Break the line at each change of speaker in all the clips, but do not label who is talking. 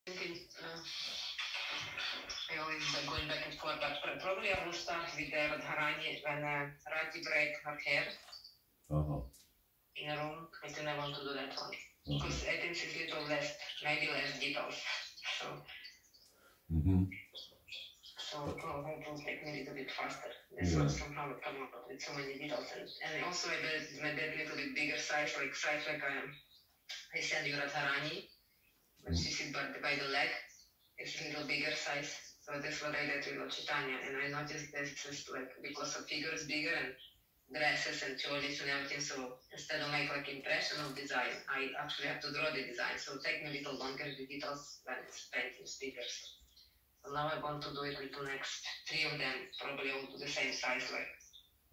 thinking, I always going back and forth, but probably I will start with Radharani when Rati break her hair in a room. I think I want to do that one because I think it's little less, maybe less details. So, so it will take me a little bit faster. This one somehow will come up with so many details, and also I made a little bit bigger size like I said you Radharani, but she sits by the leg. It's a little bigger size. So that's what I did with Chitanya. And I noticed this is like because the figure is bigger and dresses and cholis and everything. So instead of make like impression of design, I actually have to draw the design. So it takes me a little longer the details when it's painting stickers. So now I want to do it with the next 3 of them. Probably I will do the same size like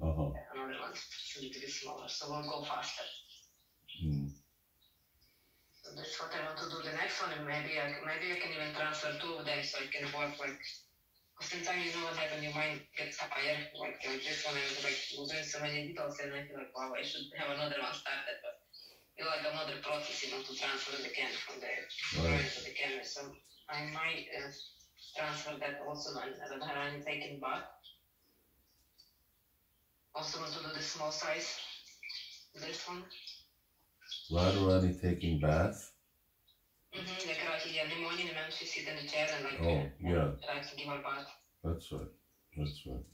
another one. It's a little bit smaller. So we'll go faster. So that's what I want to do the next one, and maybe I can even transfer 2 of them so I can work like. Because sometimes you know what happens, your mind gets tired. Like this one, I was like doing so many details, and I feel like wow, I should have another one started, but you know, like another process, you know, to transfer the can from the drawing to the canvas. So I might transfer that also when Radharani taking bath. Also want to do the small size. This one.
Radharani taking bath?
Like Rati in the morning and then she sit in the chair and like try to give her bath.
That's right. That's right.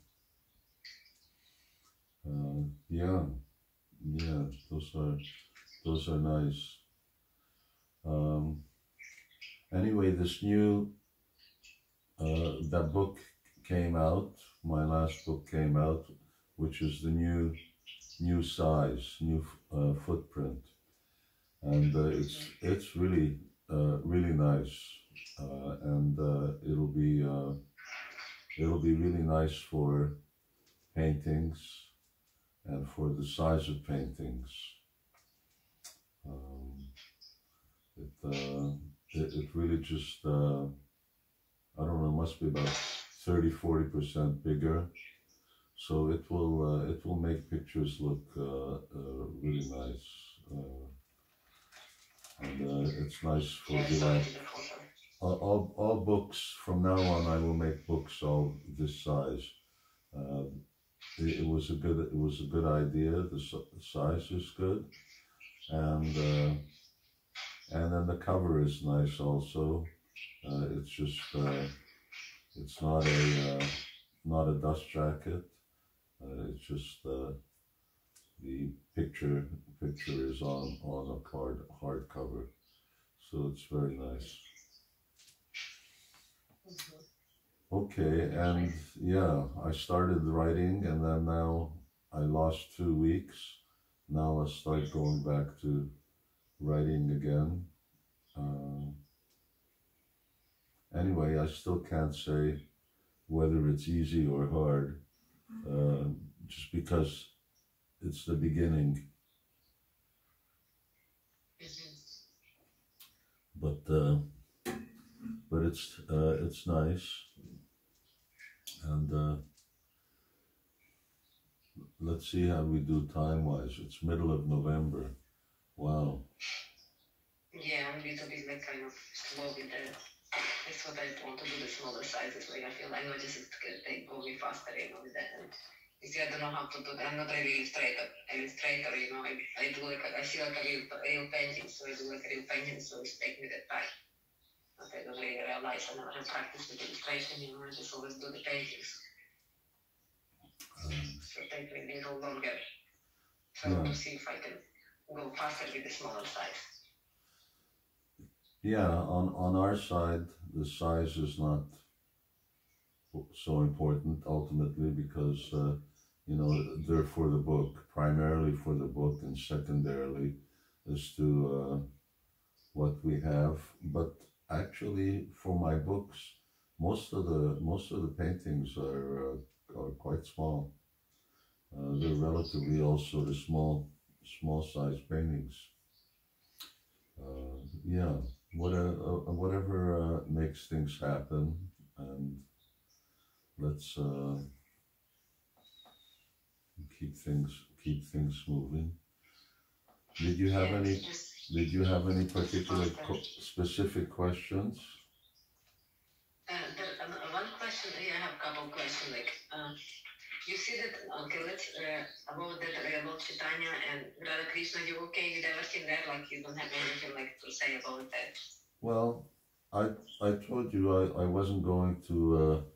Yeah, those are nice. Anyway, this new that book came out. My last book came out, which is the new size, new footprint. And it's really really nice, and it'll be really nice for paintings and for the size of paintings. It really just I don't know, must be about 30–40% bigger, so it will make pictures look really nice. And it's nice for Vilāpa. All books from now on, I will make books all this size. It was a good idea. The size is good, and then the cover is nice also. It's just it's not a dust jacket. It's just the picture is on a hard cover, so it's very nice. Okay, and yeah, I started writing, and then now I lost 2 weeks. Now I'll start going back to writing again. Anyway, I still can't say whether it's easy or hard, just because it's the beginning. But it's nice, and let's see how we do time-wise. It's middle of November. Wow.
Yeah, I'm a little bit like kind of slow with that. That's what I want to do, the smaller sizes. Like I notice they go me faster, you know, with that. And you see, I don't know how to do that. I'm not really illustrator, you know. I do like I see like a real painting, so I do like a real painting, so it's take me that time. But I don't really realize I never have practiced with illustration, you know. I just always do the paintings. So it takes me a little longer. So I want to see if I can go faster with the smaller size.
Yeah, on our side, the size is not so important ultimately, because you know, they're for the book, primarily for the book, and secondarily as to what we have. But actually, for my books, most of the paintings are quite small. They're relatively also the small size paintings. Yeah, whatever makes things happen, and let's keep things moving. Did you have any particular specific questions?
question. Yeah, I have a couple questions. Like, you see that? Okay, let's about that Lord Chaitanya and Radha Krishna. You okay with everything there? Like, you don't have anything like to say about that?
Well, I told you I wasn't going to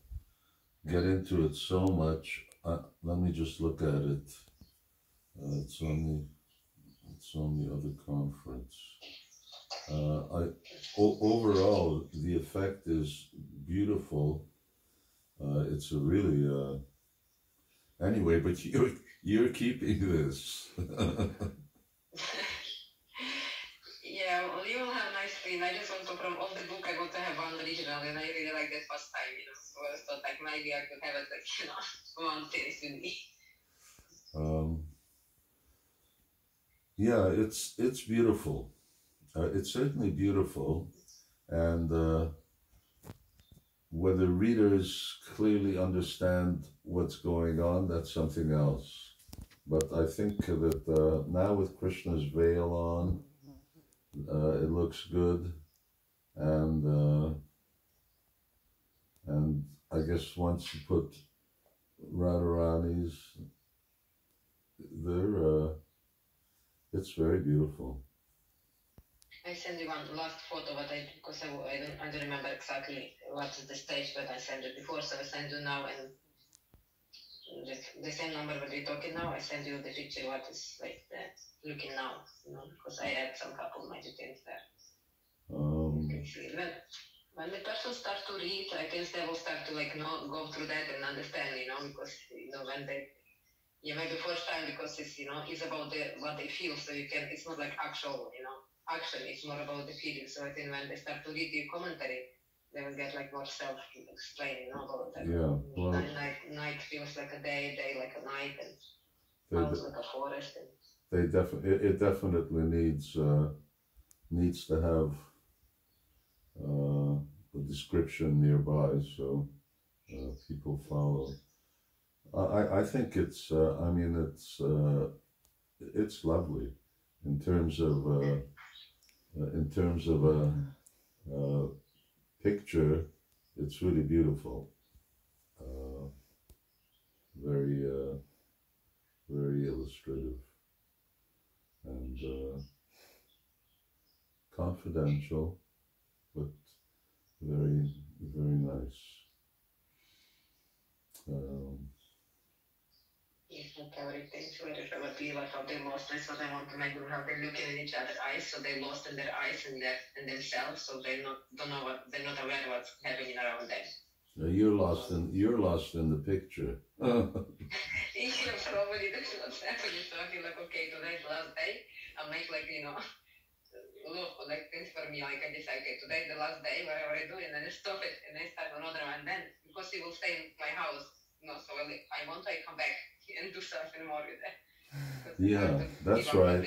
get into it so much. Let me just look at it. It's on the other conference. Overall, the effect is beautiful. It's a really anyway. But you're keeping this.
Yeah, well, you will have a nice screen. I just want to, from all the book, I want to have one original, and I really like that first time, you know. So I thought like maybe I could have it like, you know, one thing with me.
Yeah, it's beautiful. It's certainly beautiful, and whether readers clearly understand what's going on, that's something else. But I think that now with Krishna's veil on, it looks good, and I guess once you put Radharani's, it's very beautiful.
I send you one last photo, but because I don't remember exactly what is the stage, but I sent it before, so I send you now, and the same number that we're talking now, I send you the picture what is like looking now, you know, because I add some couple of my details there. When the person starts to read, I guess they will start to like go through that and understand, you know, because you know when they maybe first time because it's it's about what they feel, so it's not like actual action, it's more about the feeling. So I think when they start to read the commentary, they will get like more self-explaining about that.
Yeah, well,
night feels like a day, day like a night, and house like a forest. And
it definitely needs to have a description nearby, so people follow. I think it's it's lovely in terms of a picture. It's really beautiful, very illustrative and confidential, but very nice.
Yes, like everything. So probably what of them lost is what I want to make them how they're looking in each other's eyes, so they're lost in their eyes and themselves, so they're not aware of what's happening around them.
You're lost in the picture.
Yeah, probably that's what's happening. So I feel like, okay, today's the last day. I'll make like look like things for me. Like I decide, okay, today's the last day. Whatever I do, and then I stop it, and then start another one. Then because he will stay in my house, so I want to come back and do something more with that.
Yeah, that's right.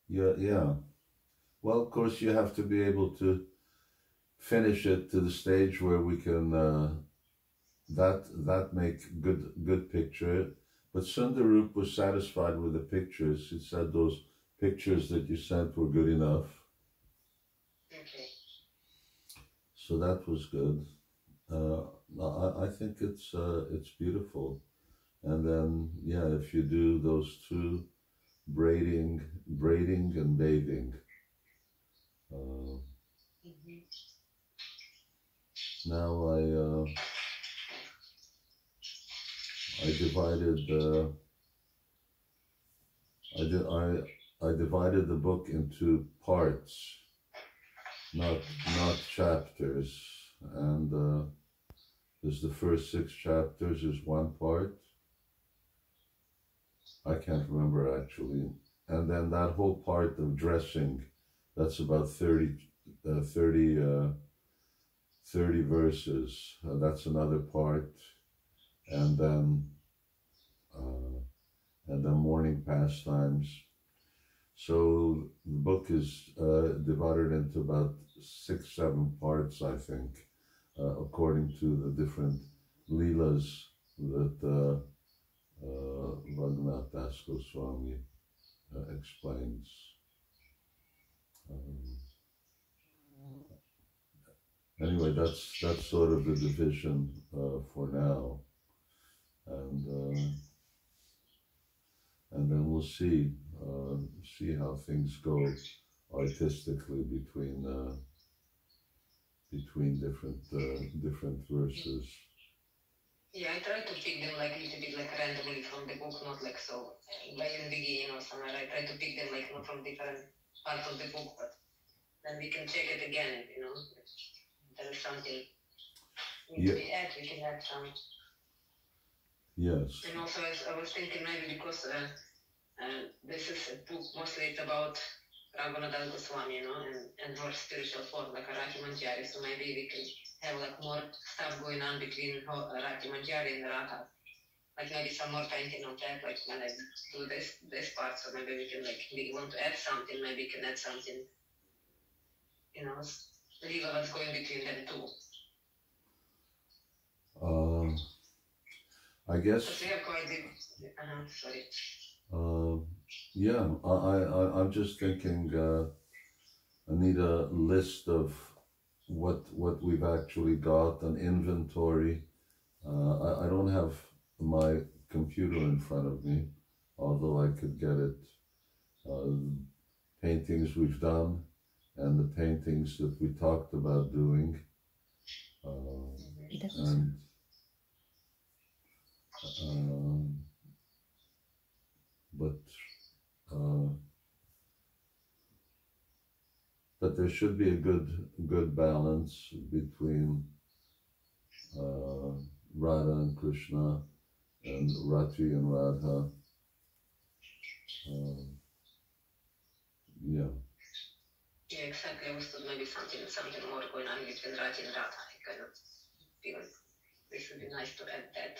Yeah. Well, of course, you have to be able to finish it to the stage where we can that make good picture. But Sundarup was satisfied with the pictures. He said those pictures that you sent were good enough.
Okay.
So that was good. I think it's beautiful. And then if you do those two, braiding and bathing. Now I divided the book into parts, not chapters, and there's the first 6 chapters is one part. I can't remember actually, and then that whole part of dressing, that's about 30 verses. That's another part, and then morning pastimes. So the book is divided into about 6-7 parts, I think, according to the different leelas that Raghunath Das Goswami explains. anyway, that's sort of the division for now, and then we'll see how things go artistically between different verses.
Yeah, I try to pick them like a little bit like randomly from the book, not like so by the beginning or somewhere. I try to pick them like not from different parts of the book, but then we can check it again, you know. If there is something need to be added, we can add some.
Yes.
And also I was thinking maybe because this is a book mostly it's about Raghunath Goswami, you know, and her spiritual form, like Vilāpa-kusumāñjali, so maybe we can have like more stuff going on between Vilāpa-kusumāñjali and Radha. Like maybe some more painting on that, like when I do this part, so maybe we can like, we want to add something, maybe we can add something, you know, leave what's going between them too.
I guess.
Because we have quite the, sorry.
Yeah, I'm just thinking. I need a list of what we've actually got, an inventory. I don't have my computer in front of me, although I could get it. Paintings we've done, and the paintings that we talked about doing, but there should be a good balance between Radha and Krishna and Rati and Radha. Yeah.
Yeah, exactly. I was thought maybe something more going on between Rati and Radha. I kind of feel it should be nice to add that,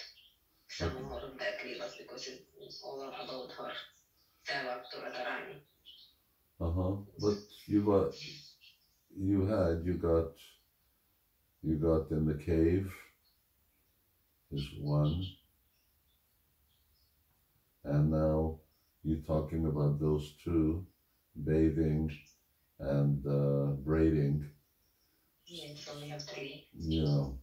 some more of that Leelas, because it's all about her seva to Radharani.
But you got in the cave is one, and now you're talking about those two, bathing and braiding.
Yeah, so we have three.
Yeah.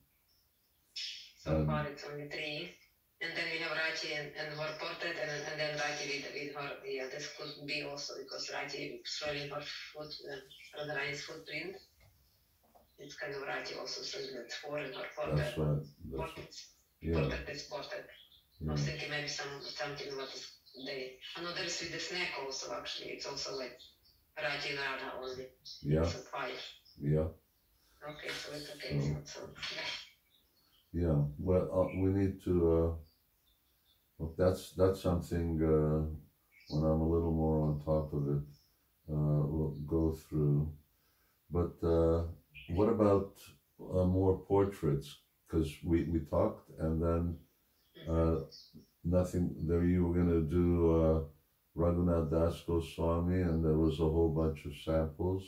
So far it's only three. And then we have Rati and her portrait, and then Rati with her, yeah, this could be also because Rati showing her foot, Radharani's footprint. It's kind of Rati also showing that four in her portrait.
That's right.
Portrait is portrait. Yeah. I was thinking maybe something what is they. I know there is with the snake also actually. It's also like Rati and Radha only.
Yeah.
So five.
Yeah.
Okay, so it's okay. It's not so.
Yeah. Well, we need to. Well, that's something. When I'm a little more on top of it, we'll go through. But what about more portraits? Because we talked, and then nothing. There you were going to do Raghunath Das Goswami, and there was a whole bunch of samples,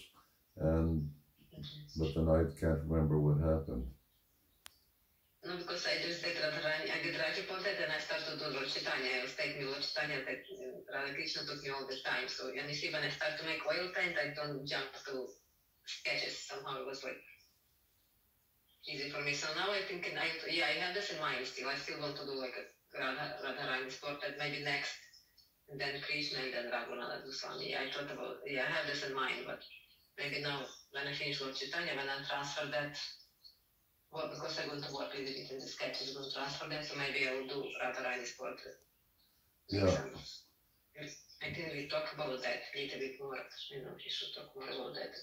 but then I can't remember what happened.
No, because I just did Radharani, I did Rati portrait, and I started to do Lord Chaitanya. I was taking Lord Chaitanya, that Radha Krishna took me all the time. So, and you see, when I start to make oil paint, I don't jump to sketches. Somehow it was like easy for me. So now I think, I have this in mind still. I still want to do like a Radharani's portrait, maybe next, and then Krishna, and then Raghunath Goswami. I thought about, I have this in mind, but maybe now, when I finish Lord Chaitanya, when I transfer that, well, because I'm going to work a little bit in the sketches, I'm going to transfer them, so maybe I will do Radharani's portrait.
Yeah.
I think we talk about that a little bit more, you know, we should talk more about that.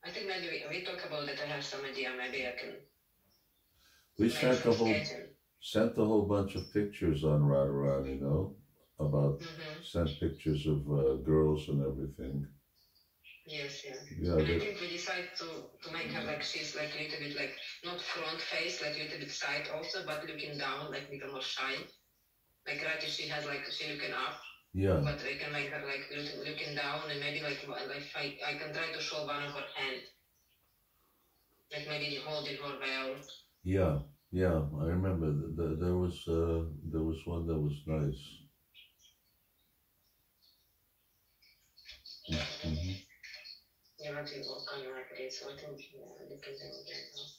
I think maybe we talk about it, I have some idea, maybe I can.
We sent a whole bunch of pictures on Radharani, you know, about sent pictures of girls and everything.
Yes, yeah.
Yeah,
and I think we decided to make her like she's like a little bit like not front face, like a little bit side also, but looking down, like little more shy. Like Rati, she has like she looking up.
Yeah.
But I can make her like looking down, and maybe like I can try to show one of her hand, like maybe holding her veil. Yeah,
I remember there was one that was nice.
Yeah, Rati will come like this, so I think we can do that.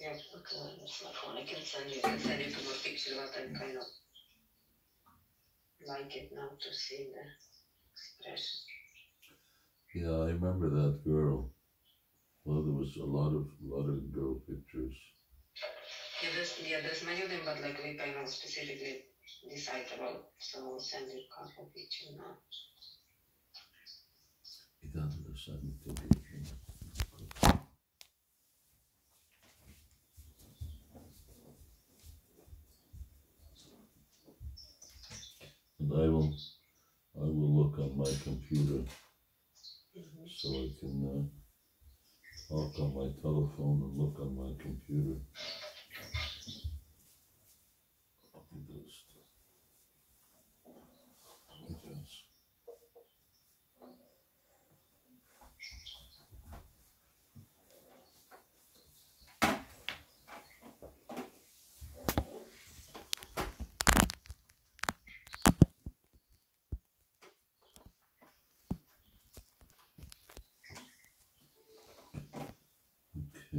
Yeah, okay, that's my phone. I can send you two more pictures, but I'm kind of like it now to see the expression.
Yeah, I remember that girl. Well, there was a lot of girl pictures.
Yeah, there's many of them, but like we kind of specifically decide about, so I'll send you a couple of pictures now.
And I will look on my computer so I can talk on my telephone and look on my computer.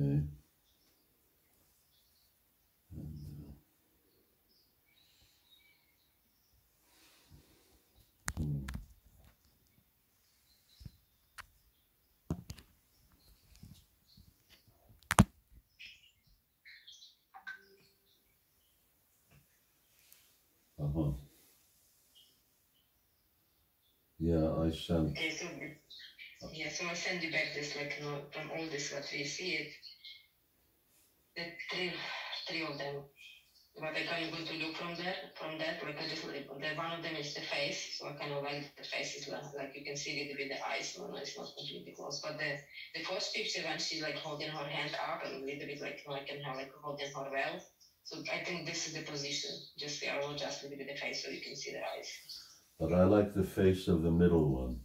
Okay. Yeah, I sent.
Okay, so I send you back this, like, from all this what we see it. The three of them. But I kind of going to look from that, like I just like the one of them is the face, so I kind of like the face is like you can see a little bit the eyes, no, it's not completely close. But the first picture when she's like holding her hand up and a little bit like I can have like holding her well. So I think this is the position. Just I will just a little bit the face so you can see the eyes.
But I like the face of the middle one.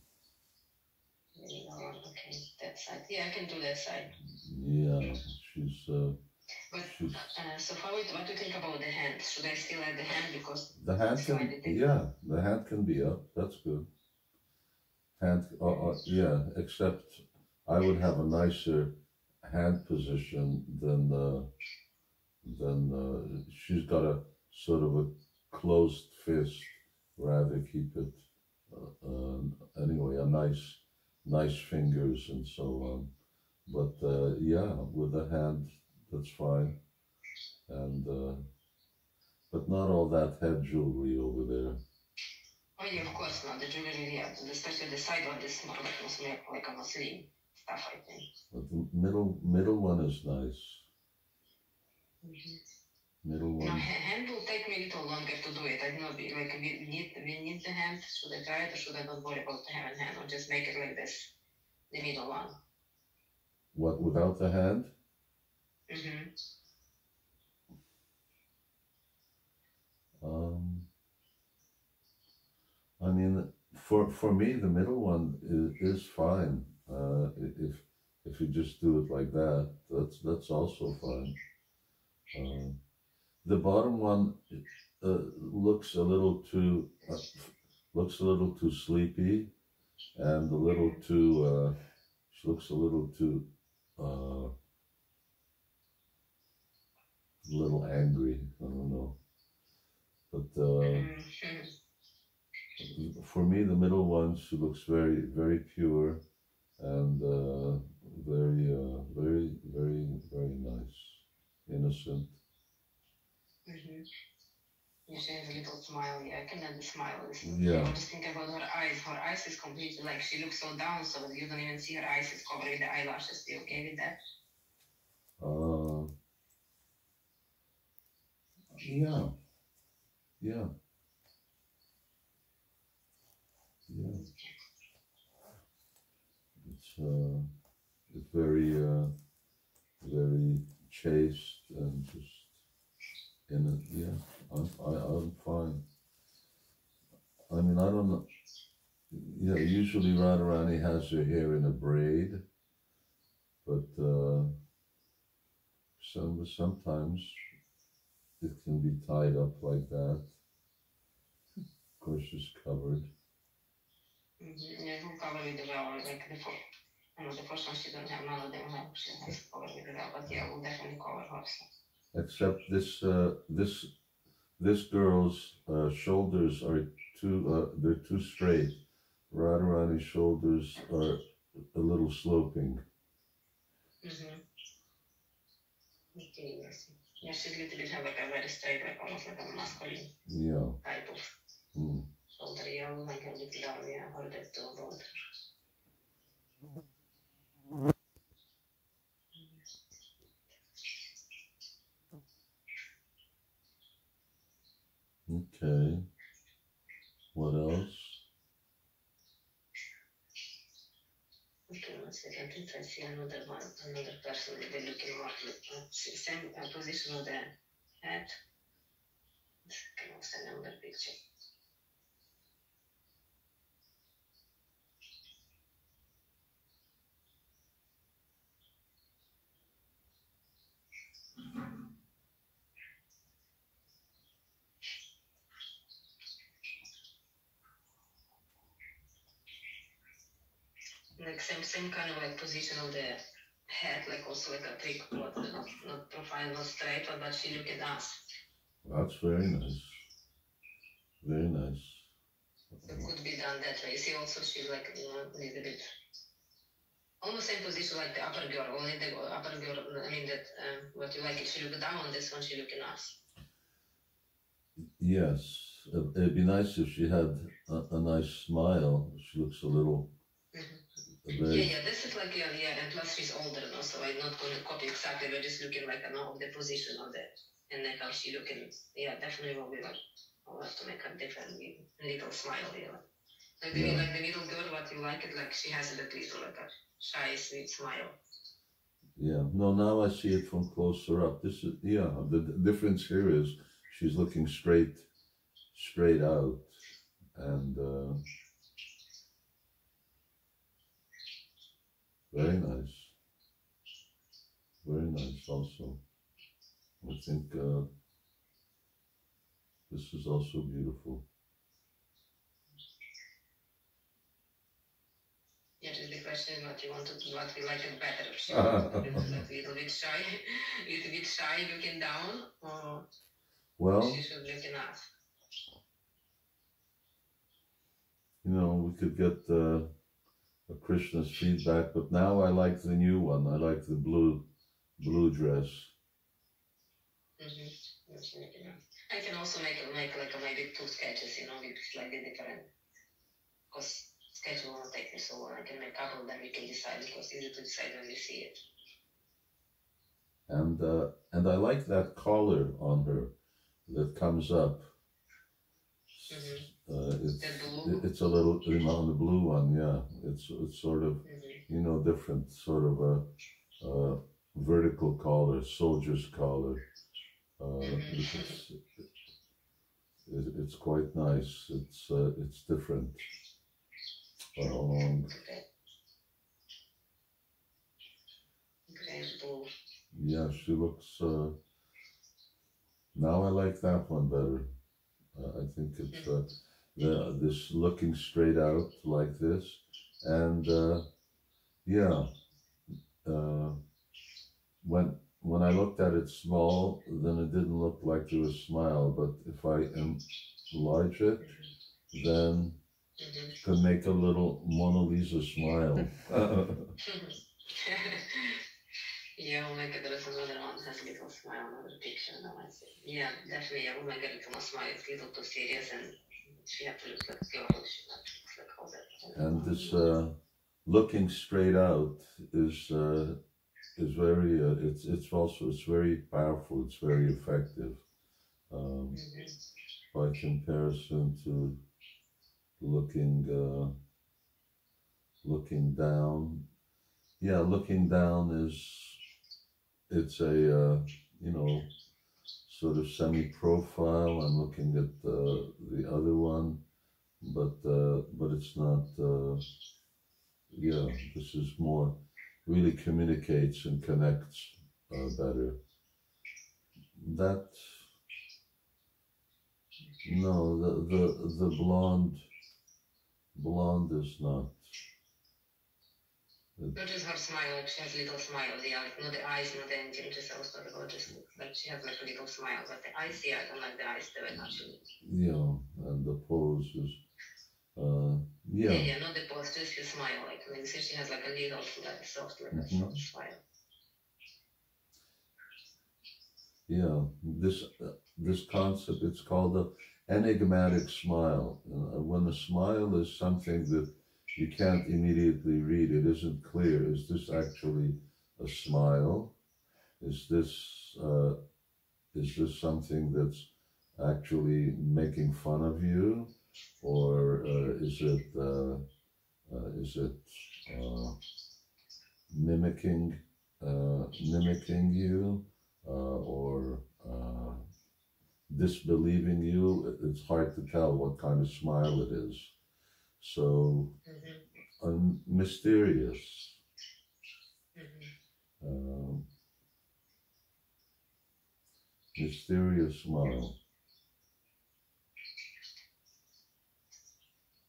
Okay, that side. Yeah, I can do that side.
Yeah, she's.
But so what do you think about the hand? Should I still have the hand because
the hand can the hand can be up. That's good. Hand, yeah. Except I would have a nicer hand position than she's got a sort of a closed fist. Rather keep it anyway. A nice fingers and so on. But yeah, with the hand, that's fine. And but not all that head jewelry over there.
Oh yeah, of course not. The jewelry, yeah, especially the side one is more like a slim stuff, I think.
But the middle one is nice. Middle one.
No, hand will take me a little longer to do it. I don't know, like we need the hand. Should I try it or should I not worry about having hand or just make it like this, the middle one?
What, without the hand? I mean, for me, the middle one is fine. If you just do it like that, that's also fine. The bottom one looks a little too sleepy, and a little too. She looks a little too. A little angry. I don't know, but for me, the middle one, she looks very, very pure, and very, very nice, innocent.
Yeah, she has a little smile. Yeah, I can have the smile.
Yeah.
I just think about her eyes. Her eyes is completely like she looks so down, so you don't even see her eyes. It's covered with the eyelashes. You okay with that?
Yeah. Yeah. It's very chaste and just in it. Yeah, I'm fine. I mean, I don't know. Yeah, usually Radharani has her hair in a braid, but sometimes it can be tied up like that. Of course, it's covered.
Yeah, we'll cover with the veil like before. I know the first one she don't have, none of them have, she has to cover with that, but yeah, we'll definitely cover her. So.
Except this girl's shoulders are they're too straight. Radharani's shoulders are a little sloping.
Mm-hmm. Okay, yes. Yeah, she's a little bit have like a very straight, like almost like a masculine type of shoulder. Yeah, we'll make a little down, yeah, or that too about her.
Okay. What else?
Okay, one second. I see another one, another person with the looking more same position of the head. Can also send another picture. Like same kind of like position of the head, like also like a tripod, not profile, not straight, but she look at us.
That's very nice. Very nice.
It could be done that way. See, also she's like, you know, a little bit almost same position like the upper girl, only the upper girl, I mean that what you like, if she look down on this one, she look at us.
Yes. It'd be nice if she had a nice smile. She looks a little...
Yeah, this is like, yeah, and plus she's older now, so I'm not going to copy exactly, we're just looking like, the position of the, and then how she looking, yeah, definitely will be like, I'll have to make a different little smile, yeah. Like the little girl, what you like it, like she has a little, like a shy, sweet smile.
Yeah, no, now I see it from closer up. This is, yeah, the difference here is she's looking straight out, and very nice also. I think this is also beautiful.
Yeah, just the question is what you want to do, what we like it better. If she wants to be like a little bit shy looking down, or
well,
she should look enough.
You know, we could get Krishna's feedback, but now I like the new one. I like the blue dress.
I can also make like maybe 2 sketches, you know, with slightly different, because sketch will not take me so long. I can make a couple, then we can decide, because it's easy to decide when we see it.
And I like that collar on her that comes up. It's a little, you know, on the blue one, yeah. It's sort of, you know, different, sort of a vertical collar, soldier's collar. It's quite nice. It's different. Yeah, she looks. Now I like that one better. I think it's this looking straight out like this, and yeah. When I looked at it small, then it didn't look like there was a smile. But if I enlarge it, then it can make a little Mona Lisa smile.
Yeah, we'll make it. There's another one that has a little smile, another picture. Now I see. Yeah, definitely. Yeah, we'll make it a little smile. It's a little too serious, and she has to look like girl. She has to look like all that.
And this looking straight out is very. It's very powerful. It's very effective. By comparison to looking down. Yeah, looking down it's a you know, sort of semi-profile. I'm looking at the other one, but it's not. Yeah, this is more really communicates and connects better. That no, the blonde is not.
Not just her smile, like she has little smiles, yeah, like not the eyes, not anything, just also just like she has like a little smile, but the eyes, yeah, I don't like the eyes that actually.
Yeah, and the pose is, yeah.
Yeah, not the pose, just the smile, like when you see she has like a little, like soft, like a soft smile.
Yeah, this concept, it's called the enigmatic smile. When a smile is something that you can't immediately read, it isn't clear. Is this actually a smile? Is this something that's actually making fun of you, or is it mimicking you, or disbelieving you? It's hard to tell what kind of smile it is. So mysterious. Mysterious smile.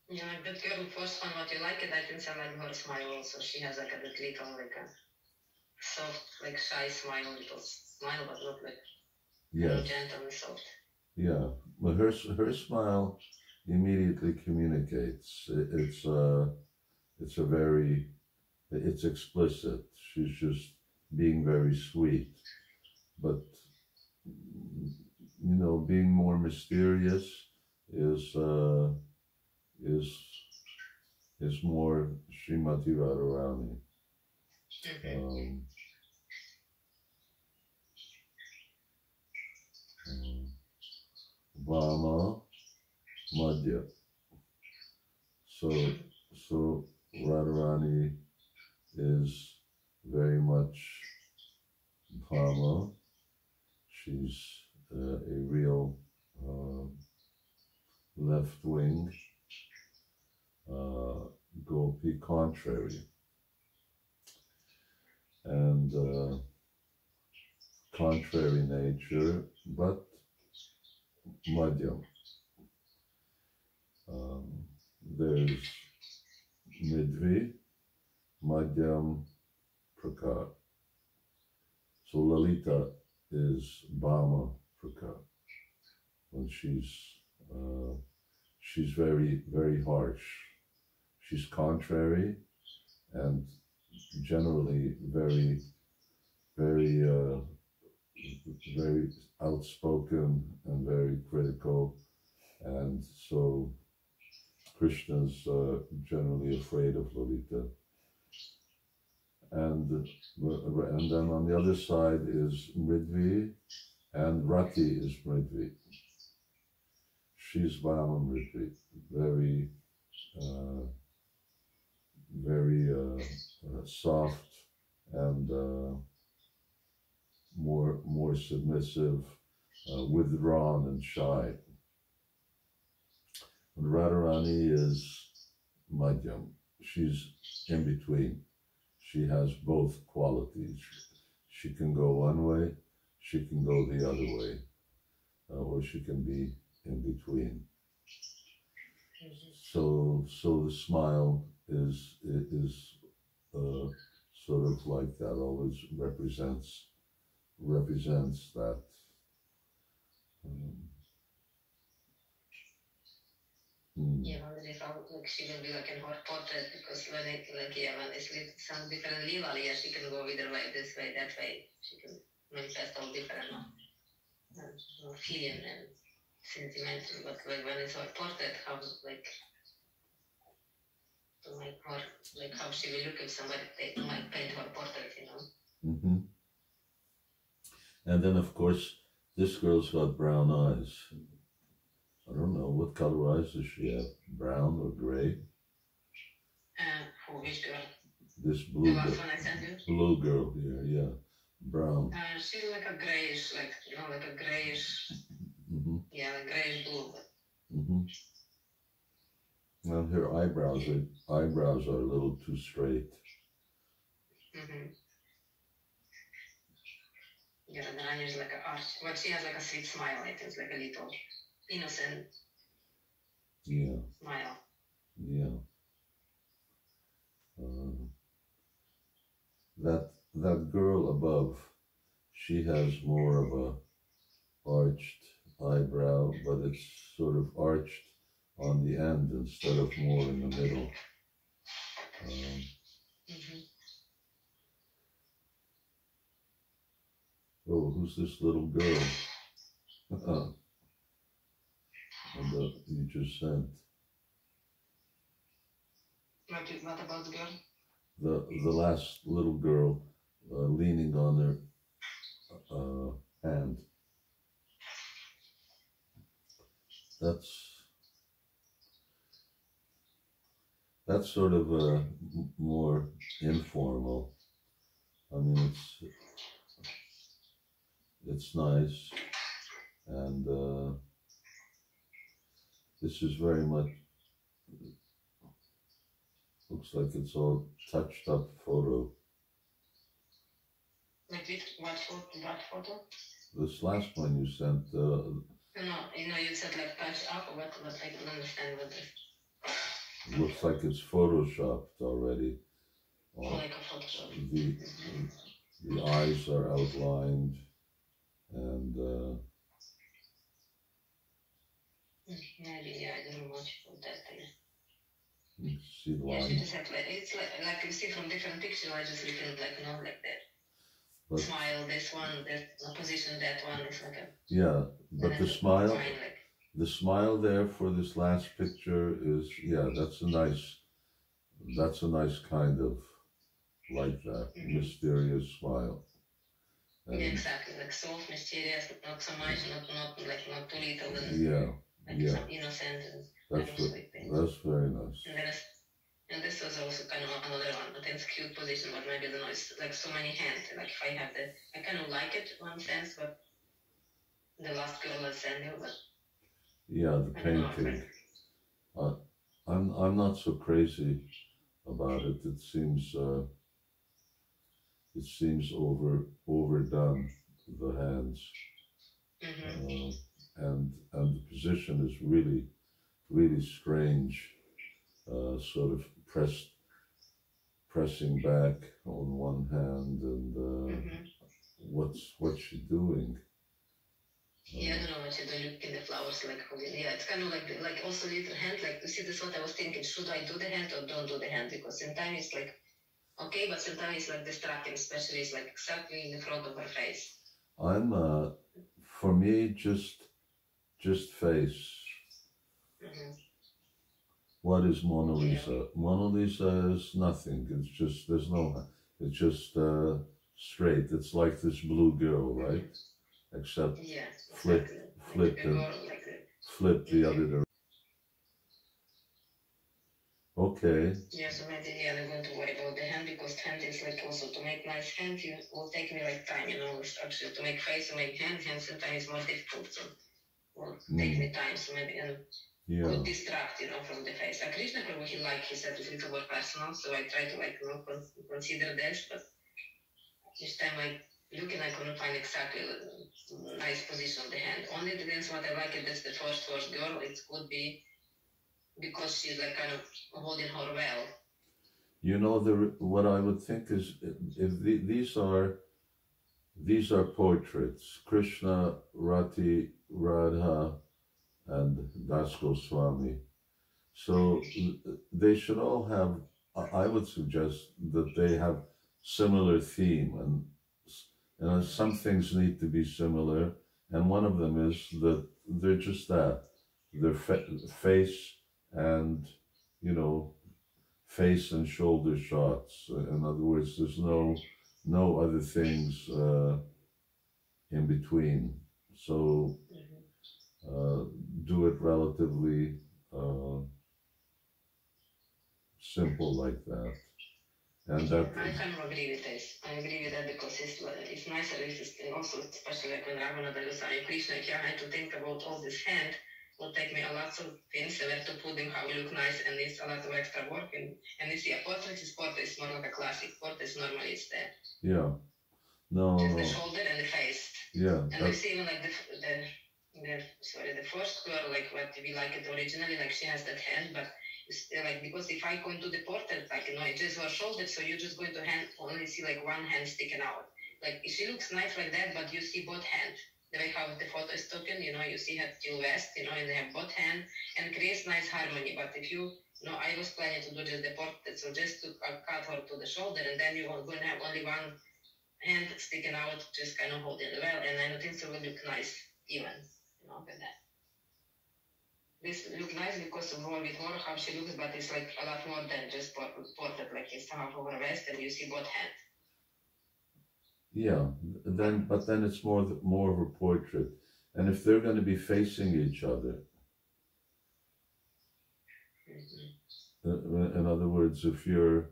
Yeah, like that girl, first one, what you like it, I think I like her smile also. She has like a that little, like a soft, like shy smile, little smile, but not like gentle and soft.
Yeah, but her smile immediately communicates. It's explicit. She's just being very sweet, but being more mysterious is more Srimati Radharani. Vama Madhya. So Radharani is very much Bhama. She's a real left-wing gopi, contrary, and contrary nature, but madhyam. There's midvi, madhyam, prakar. So Lalita is Bhama prakar. When she's very, very harsh. She's contrary and generally very, very, very outspoken and very critical. And so Krishna's generally afraid of Lalita. And then on the other side is Mridvi, and Rati is Mridvi. She's Vama Mridvi, very, very soft and more submissive, withdrawn and shy. And Radharani is Madhyam. She's in between. She has both qualities. She can go one way, she can go the other way, or she can be in between. So the smile is sort of like that. Always represents that.
Yeah, I wonder if she will be like in her portrait, because when it's some different level, yeah, she can go either way, this way, that way. She can manifest all different feeling and sentimental. But when it's her portrait, how how she will look if somebody might paint her portrait,
And then of course this girl's got brown eyes. I don't know, what color eyes does she have? Brown or gray?
Which girl?
This blue girl.
The last one I sent you?
Blue girl here, yeah. Brown.
She's like a grayish, like a grayish, yeah, like grayish blue.
And her eyebrows are a little too straight.
Yeah, and then there's like an arch, but she has like a sweet smile. I think it's like a little innocent smile.
Yeah. that girl above, she has more of a arched eyebrow, but it's sort of arched on the end instead of more in the middle. Oh, who's this little girl? And you just sent.
What about the girl?
The last little girl leaning on her hand. That's sort of more informal. I mean, it's nice, and this is very much, looks like it's all touched up photo.
Like what photo?
This last one you sent.
No, you said like touch up or what? I don't understand what this.
Looks like it's photoshopped already.
Like a Photoshop.
The eyes are outlined, and
maybe I don't know much about that thing.
You see the line.
She just had it's like you see from different pictures. I just looking like like that. But, smile, this one, that position, that one is like a.
Yeah, but the smile. The smile there for this last picture is, yeah, that's a nice kind of like that, mysterious smile.
And yeah, exactly, like soft, mysterious, not so much, not too little, and some innocent and sweet things.
That's very nice.
And this was also kind of another one, I think it's a cute position, but maybe I don't know, it's like so many hands, like if I have I kind of like it in one sense, but the last girl I'll send you, but.
Yeah, the painting. I'm not so crazy about it. It seems overdone, the hands, and the position is really strange. Sort of pressing back on one hand, and what's she doing?
Yeah, I don't know what you do. Look in the flowers, like yeah, it's kind of like also little hand. Like you see, this is what I was thinking. Should I do the hand or don't do the hand? Because sometimes it's like okay, but sometimes it's like distracting, especially it's like exactly in the front of her face.
For me, just face. What is Mona Lisa? Yeah. Mona Lisa is nothing. It's just it's just straight. It's like this blue girl, right? Except flip the other direction. Okay.
Yeah, so maybe I'm going to worry about the hand because hand is like also to make nice hand. It will take me like time, actually to make face or make hand sometimes is more difficult. So will take me time. So maybe could distract, from the face. Krishna Prabhu, he said it's a little more personal. So I try to consider this, but each time I look and I couldn't find exactly a nice position of the hand. Only the dance what I like is the first girl. It could be because she's like kind of holding her well.
What I would think is if these are portraits, Krishna, Rati, Radha, and Das Goswami. So they should all have. I would suggest that they have similar theme, and some things need to be similar, and one of them is that they're just that, their face and face and shoulder shots. In other words, there's no other things in between. So do it relatively simple like that. And that
I kind of agree with this. I agree with that because it's nicer if it's also, especially like when Raghunatha Goswami Krishna, if I had to think about all this hand, it will take me a lot of things where to put them, how it look nice, and it's a lot of extra work. And you see, a portrait is more like a classic. Portrait normally is the the shoulder and the face.
Yeah.
And we see even like the first girl, like what we like it originally, like she has that hand, but like, because if I go into the portrait, like, it just her shoulder, so you're just going to only see like one hand sticking out. Like, she looks nice like that, but you see both hands. The way how the photo is taken, you see her till west, and they have both hands, and creates nice harmony. But if you, I was planning to do just the portrait, so just to cut her to the shoulder, and then you're going to have only one hand sticking out, just kind of holding the well, and I don't think so will look nice even, with that. This look nice because of her with her, how she looks, but it's like a lot more than just portrait, like it's half over west, and you see both hands.
Yeah, but then it's more of a portrait, and if they're going to be facing each other, in other words, if you're,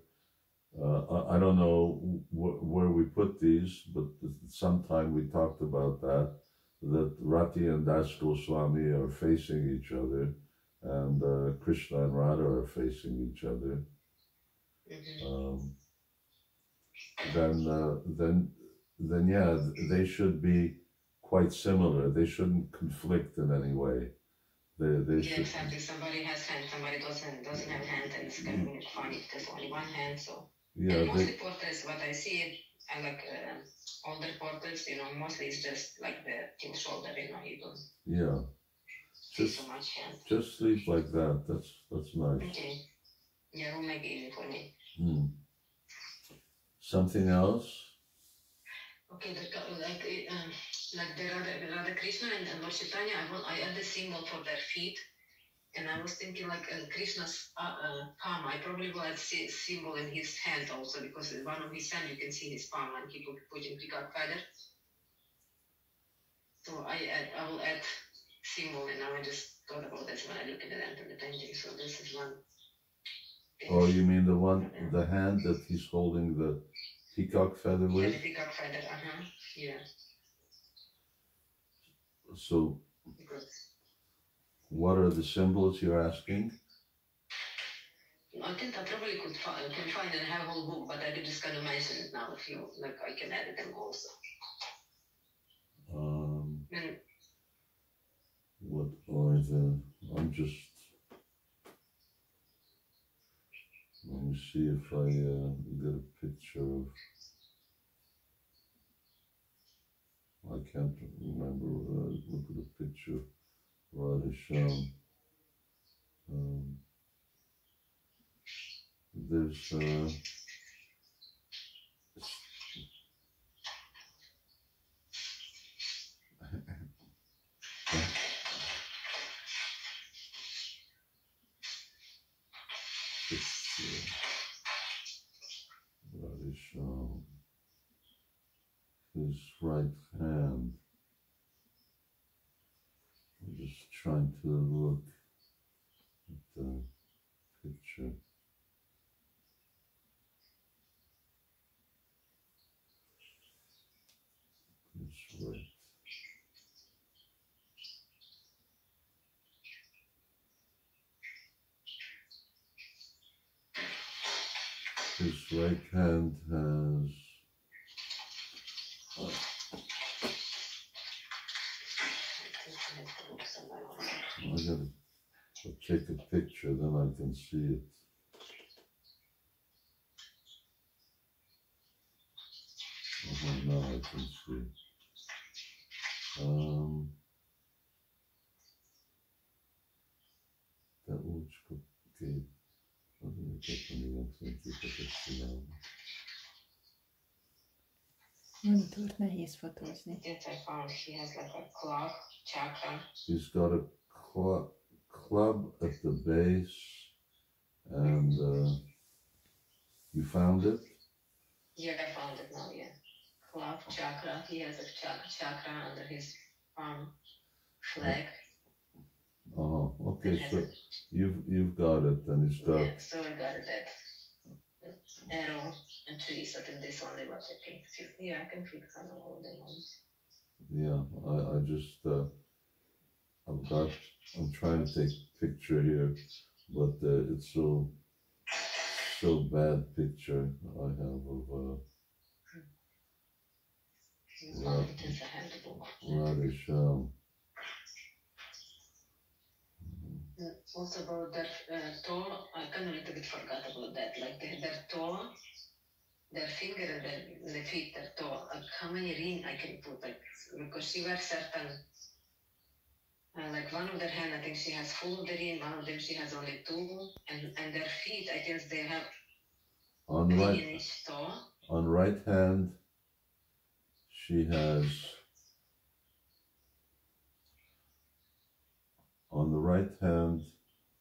I don't know where we put these, but sometime we talked about that Rati and Das Goswami are facing each other, and Krishna and Radha are facing each other. Then yeah, they should be quite similar. They shouldn't conflict in any way. They should.
Exactly. Somebody has hand, somebody doesn't have hand, and it's kind of funny if there's only one hand. So yeah, and mostly portraits, what I see, I like older portraits. Mostly it's just like the till shoulder. You don't.
Yeah.
See so much hand.
Just sleep like that. That's nice.
Okay. Yeah, it will make it easy for me.
Something else?
Okay, like the Radha Krishna and Lord Chaitanya, I add the symbol for their feet, and I was thinking like Krishna's palm. I probably will add symbol in his hand also, because in one of his hand you can see his palm, and he put in peacock feather. So I will add symbol, and now I just thought about this when I look at the painting. So this is one.
Oh, you mean the hand that he's holding the peacock feather with?
Yeah, the peacock feather, yeah.
So, what are the symbols you're asking?
I think I probably can find and have a whole book, but I could just kind of mention it now if you like. I can edit them also.
What are the? I'm just. Let me see if I get a picture of. I can't remember. Look at the picture. Radha there's his right hand. I'm just trying to look at the picture. His right. His right hand has I gotta take a picture, then I can see it. Now I can see. That looks okay.
Monitort nehéz fotózni.
Yes, I found he has like a club chakra.
He's got a club at the base, and you found it?
Yeah, I found it now, yeah. Club chakra. He has a chakra under his palm flag.
Oh, okay, so you've got it, and it's got...
Yeah, so I got it at arrow and trees. I think this only what I can fix. Yeah, I can fix on all the ones.
Yeah, I just, I'm trying to take a picture here, but it's so bad picture I have of Radha.
Also about that toe, sometimes a little bit forgot about that. Like their toe, their finger and the feet, their toe. Like how many ring I can put? Like because she wears certain. Like one of their hand, I think she has full of the ring. One of them she has only two, and their feet, I guess they have
on
three
right
in each toe.
on right hand she has, on the right hand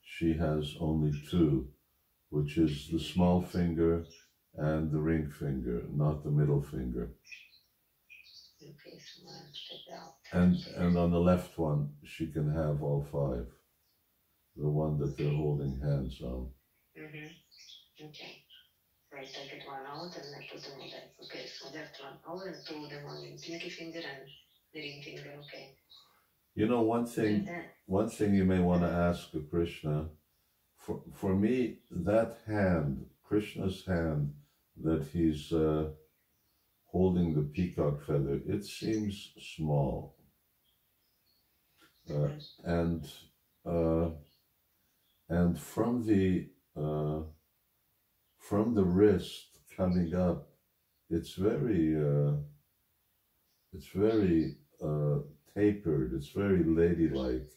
she has only two, which is the small finger and the ring finger, not the middle finger.
Okay, so I'll check it out.
And on the left one she can have all five, the one that they're holding hands on.
Okay. I take it one out and I put them on that. Okay, so left one out and two them on the pinky finger and the ring finger. Okay.
You know, one thing you may want to ask Krishna, for me, that hand, Krishna's hand that he's holding the peacock feather, it seems small. And from the wrist coming up, it's very tapered. It's very ladylike,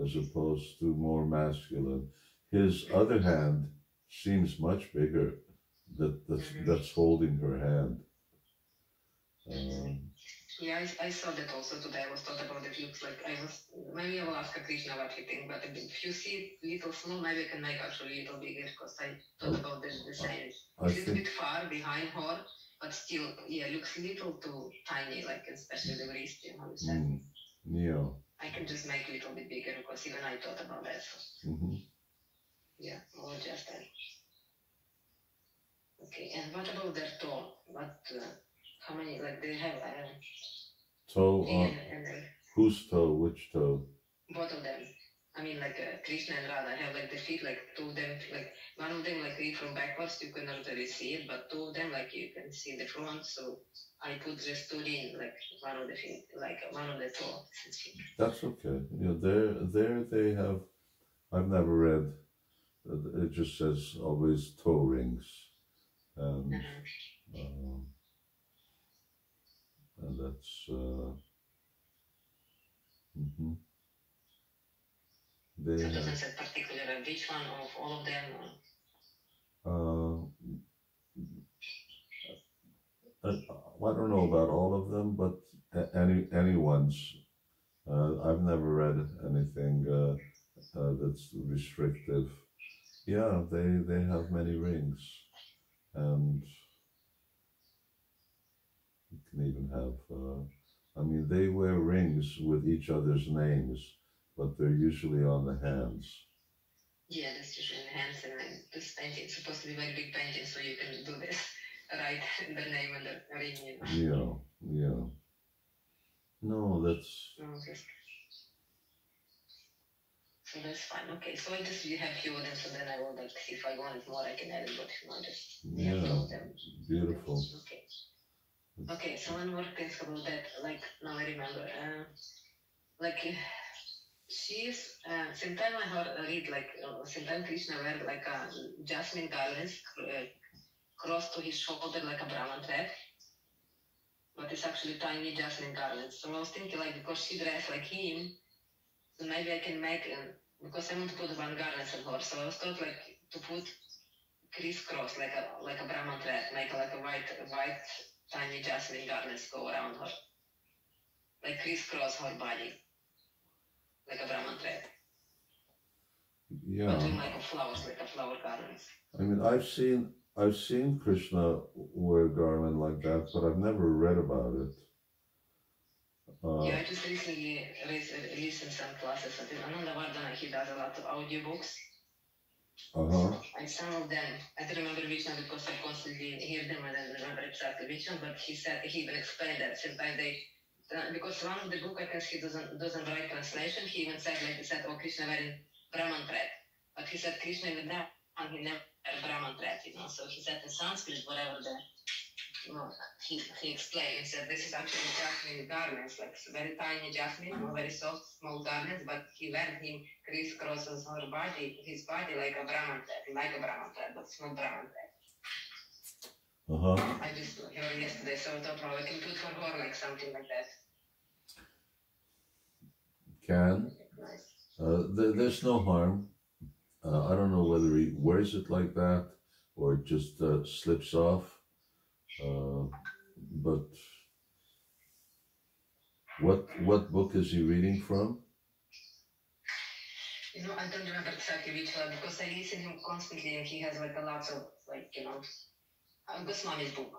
as opposed to more masculine. His other hand seems much bigger. That's holding her hand.
Yeah, I saw that also today. I was thought about it. Looks like maybe I will ask Krishna what he thinks, but if you see it little small, maybe I can make actually a little bigger, because I thought about the same. It's a little bit far behind her, but still, yeah, looks little too tiny, like especially the wrist, you know what I'm saying?
Yeah.
I can just make a little bit bigger, because even I thought about that. So. Yeah, or just that. Okay, and what about their toe? How many, like they have
toe whose toe? Which toe?
Both of them. I mean, like Krishna and Radha have like the feet, like two of them, like one of them, like read from backwards, you cannot really see it, but two of them, like you can see the front. So I put just two in, like one of the feet, like one of the toe.
That's okay. You know, there they have. I've never read. It just says always toe rings, and that's. They
so it doesn't say particularly which one of all of them?
I don't know about all of them, but anyone's. I've never read anything that's restrictive. Yeah, they have many rings, and you can even have. I mean, they wear rings with each other's names, but they're usually on the hands.
Yeah, that's usually in the hands, and this painting is supposed to be very big painting, so you can do this, write the name and the ring, you know.
Yeah. No, that's...
Okay. So that's fine. Okay, so I just have few of them, so then I will like see if I want more, I can add it, but if not, just
them. Beautiful.
Okay. Okay, so one more thing about that, like now I remember, like she's, sometimes I heard read like, sometimes Krishna wear like a jasmine garlands crossed to his shoulder like a Brahman thread, but it's actually tiny jasmine garlands. So I was thinking like, because she dressed like him, so maybe I can make, because I want to put one garland on her, so I was thought like to put crisscross like a Brahman thread, make like a white tiny jasmine garlands go around her, like crisscross her body, like a Brahman thread.
Yeah.
But doing like a flowers, like a flower garlands.
I mean, I've seen Krishna wear a garland like that, but I've never read about it.
Yeah, I just recently listened some classes. I think Ananda Vardhana, he does a lot of audiobooks. And some of them, I don't remember which one because I constantly hear them and I don't remember exactly which one, but he said, he even explained that sometimes they, because one of the book I guess he doesn't write translation, he even said, like he said, oh, Krishna wearing Brahman thread. But he said Krishna in the Brahman, he never wear Brahman thread, you know, so he said in Sanskrit, whatever the, you know, he explained, he said this is actually jasmine garments, like very tiny jasmine, or very soft, small garments, but he wear him crisscross his body like a Brahman thread, but it's not Brahman thread. I just heard yesterday, so I thought, well, I can put for her like something like that.
Can.
Nice.
There's no harm. I don't know whether he wears it like that or it just slips off. But what book is he reading from?
You know, I don't remember exactly which one because I listen to him constantly and he has like a lot of like, you know, Goswami's book.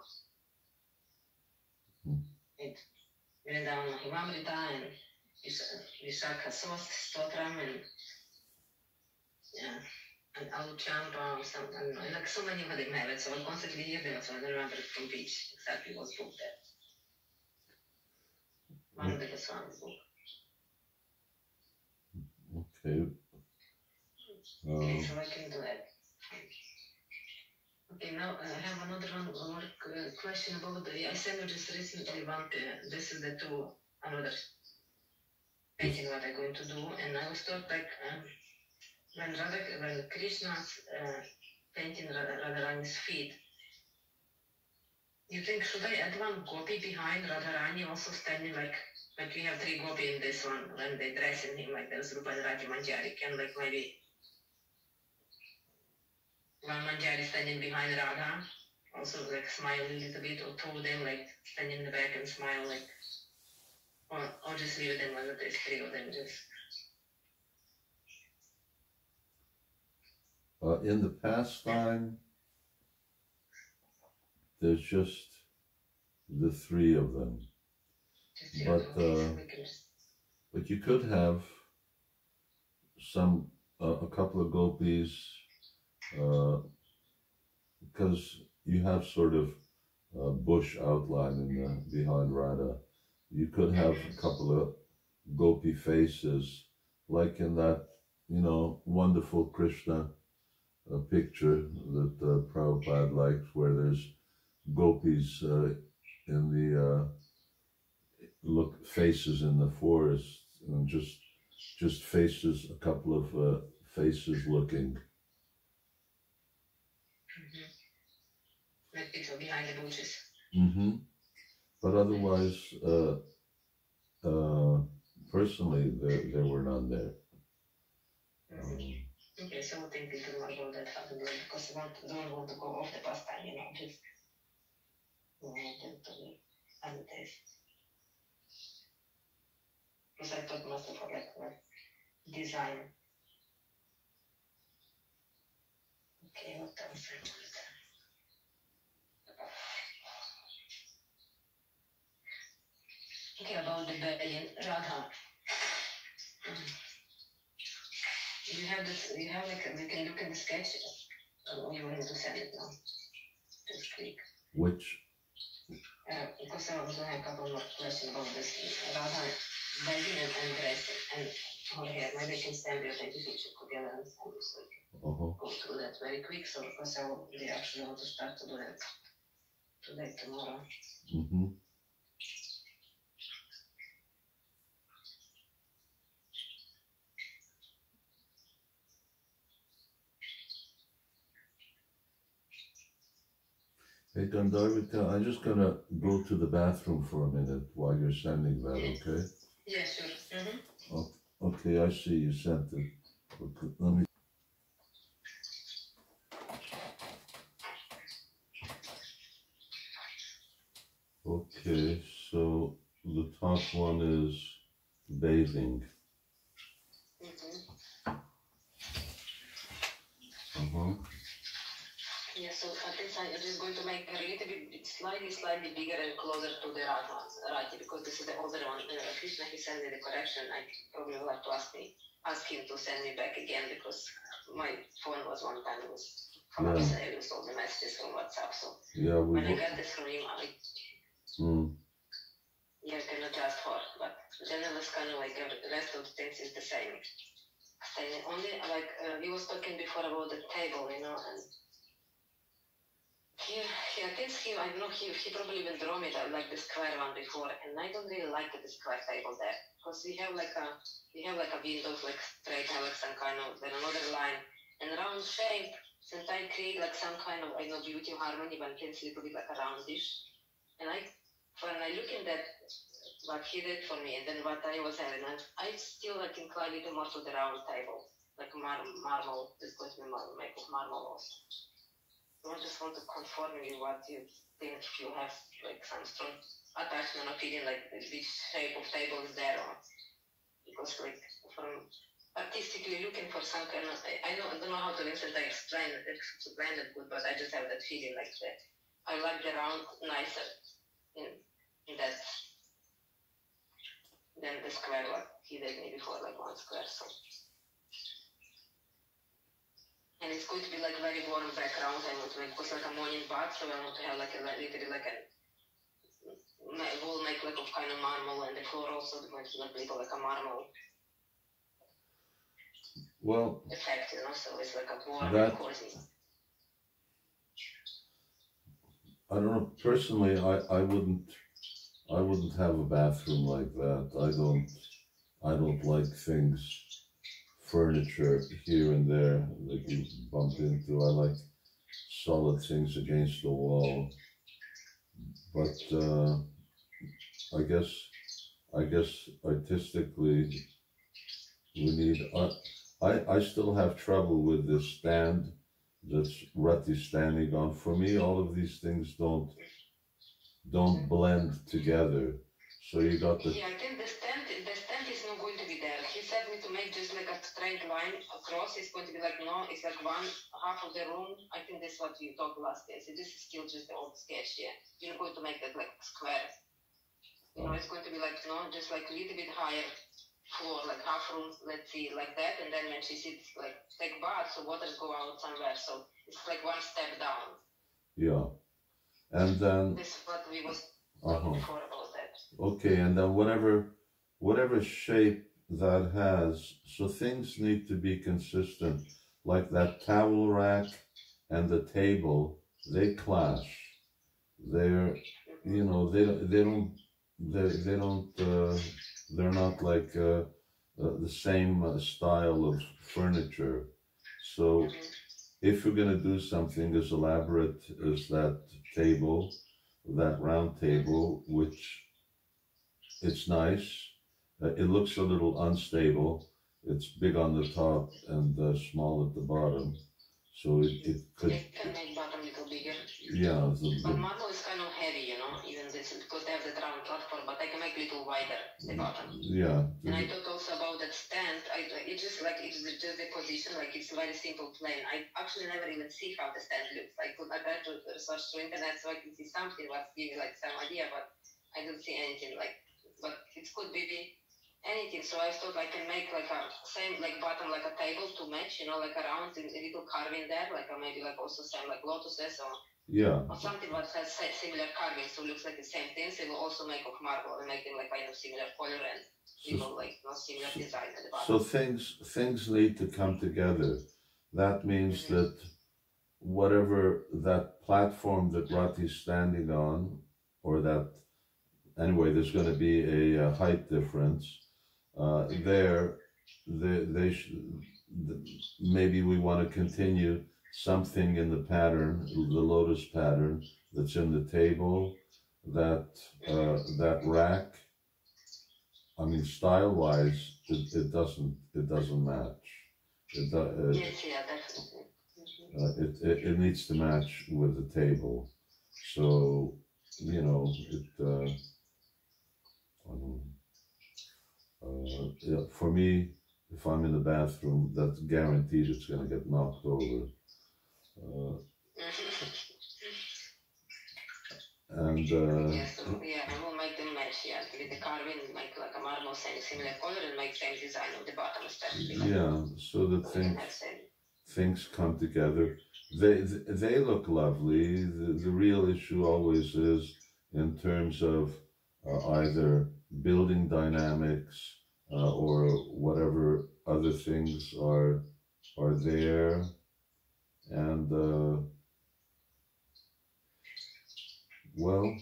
It Vrindavan Mahimamrita and Vishakha Stotram and yeah, and Aluchampa or something, I don't know, like so many of them have it, so I constantly hear them, so I don't remember from which exactly was book that. One of the Goswami's book.
Okay.
Okay, so I can do that. Okay, now I have another more question about I sent you just recently one, this is another painting what I'm going to do, and I was thought like, when Krishna's painting Radharani's feet, you think should I add one gopi behind Radharani also standing like we have three gopi in this one when they dressing him like there's Vilāpa-kusumāñjali, can like maybe one Manjari standing behind Radha, also like smiling a little bit, or two of them like standing in the back and smile like, or just leave it in one of these three of them just.
In the pastime, there's just the three of them. But you could have a couple of gopis, because you have sort of bush outline behind Radha. You could have a couple of gopi faces, like in that, you know, wonderful Krishna picture that Prabhupada likes, where there's gopis in the faces in the forest, and just faces, a couple of faces looking.
Like people behind the bushes.
But otherwise, personally, there were none there.
Okay, so we'll think little more about that how to do it, because I don't want to go off the pastime, you know, just and the taste. Because I thought mostly for like design. Okay, what else I want? Okay, about the belly, Radha. You have like, we can look at the sketch, or you want me to send it now? Just click.
Which?
Because I also have a couple more questions about this Radha belly and dress and her hair. Maybe I can send you a picture together and send you so you can go through that very quick. So because I will actually want to start to do that today, tomorrow.
Hey Gandharvika, I'm just gonna go to the bathroom for a minute while you're sending that, okay?
Yeah, sure.
Okay, I see you sent it. Okay, let me. Okay, so the top one is bathing.
Yeah, so at this time I'm just going to make a little bit slightly bigger and closer to the right, because this is the older one. Krishna, he sent me the correction. I probably will have to ask him to send me back again, because my phone was one time was collapsed. I lost all the messages from WhatsApp. So when I got this from him, I can adjust for, but generally it's kind of like the rest of the things is the same. Only like we was talking before about the table, you know, and I think I don't know, he probably even drew me like the square one before, and I don't really like the square table there, because we have like a windows like straight, have like some kind of, then another line, and round shape, since I create like some kind of, I know, beauty harmony, but it's a little bit like a roundish, and when I look in that, what he did for me, and then what I was having, I still like incline it more to the round table, like marble, it's going to be made of marble also. I just want to confirm you what you think, if you have like some strong attachment opinion, like which shape of table is there, or because like from artistically looking for some kind of, I don't know how to explain it good, but I just have that feeling like that. I like the round nicer in that than the square what he did me before, like one square. So. And it's going to be like very warm background. I want to make like a morning bath, so I want to have like a literally like a wall make like of kind of marble, and the floor also going to be like little like a marble effect, you know. So it's like a warm and cozy.
I don't know. Personally, I wouldn't have a bathroom like that. I don't like furniture here and there that you bump into. I like solid things against the wall. But I guess artistically we need. I still have trouble with this stand that's Rati standing on. For me, all of these things don't blend together. So you got the.
Yeah, I think the stand is not going to be there. He said me to make just like a straight line across. It's going to be like, no, it's like one half of the room. I think that's what you talked last day. So this is still just the old sketch, yeah. You're going to make that like square. You know, it's going to be like, no, just like a little bit higher floor, like half room, let's see, like that. And then when she sits, like, take bath, so waters go out somewhere. So it's like one step down.
Yeah. And then.
This is what we was talking before about that.
Okay, and then whatever shape that has, so things need to be consistent. Like that towel rack and the table, they clash. They're, you know, they're not like the same style of furniture. So if you're going to do something as elaborate as that table, that round table, which it's nice, it looks a little unstable. It's big on the top and small at the bottom, so it could.
They can make bottom a little bigger.
Yeah.
But marble is kind of heavy, you know, even this, because they have the round platform, but I can make a little wider the bottom.
Yeah.
And I thought also about that stand. It's just the position, like it's very simple, plain. I actually never even see how the stand looks. I tried to search through internet so I can see something, what give me like some idea, but I don't see anything like. But it could be anything. So I thought I can make like a same like bottom like a table to match, you know, like around a little carving there, like maybe like also same like lotuses or something that has similar carving, so it looks like the same things. It will also make of marble and make them like kind of similar color and like not similar design at the bottom.
So things need to come together. That means that whatever that platform that Rati's standing on, or that anyway, there's going to be a height difference. Maybe we want to continue something in the pattern, the lotus pattern that's in the table, that rack. I mean, style-wise, it doesn't match.
Yes, yeah, definitely.
It needs to match with the table. So, you know, for me, if I'm in the bathroom, that's guaranteed it's going to get knocked over. And
yes, I will make them match, yeah, with the carving, make like a marble, similar color, and make same design on the bottom, especially.
Yeah, so that things come together. They look lovely. The real issue always is in terms of either building dynamics or whatever other things are there, and Well,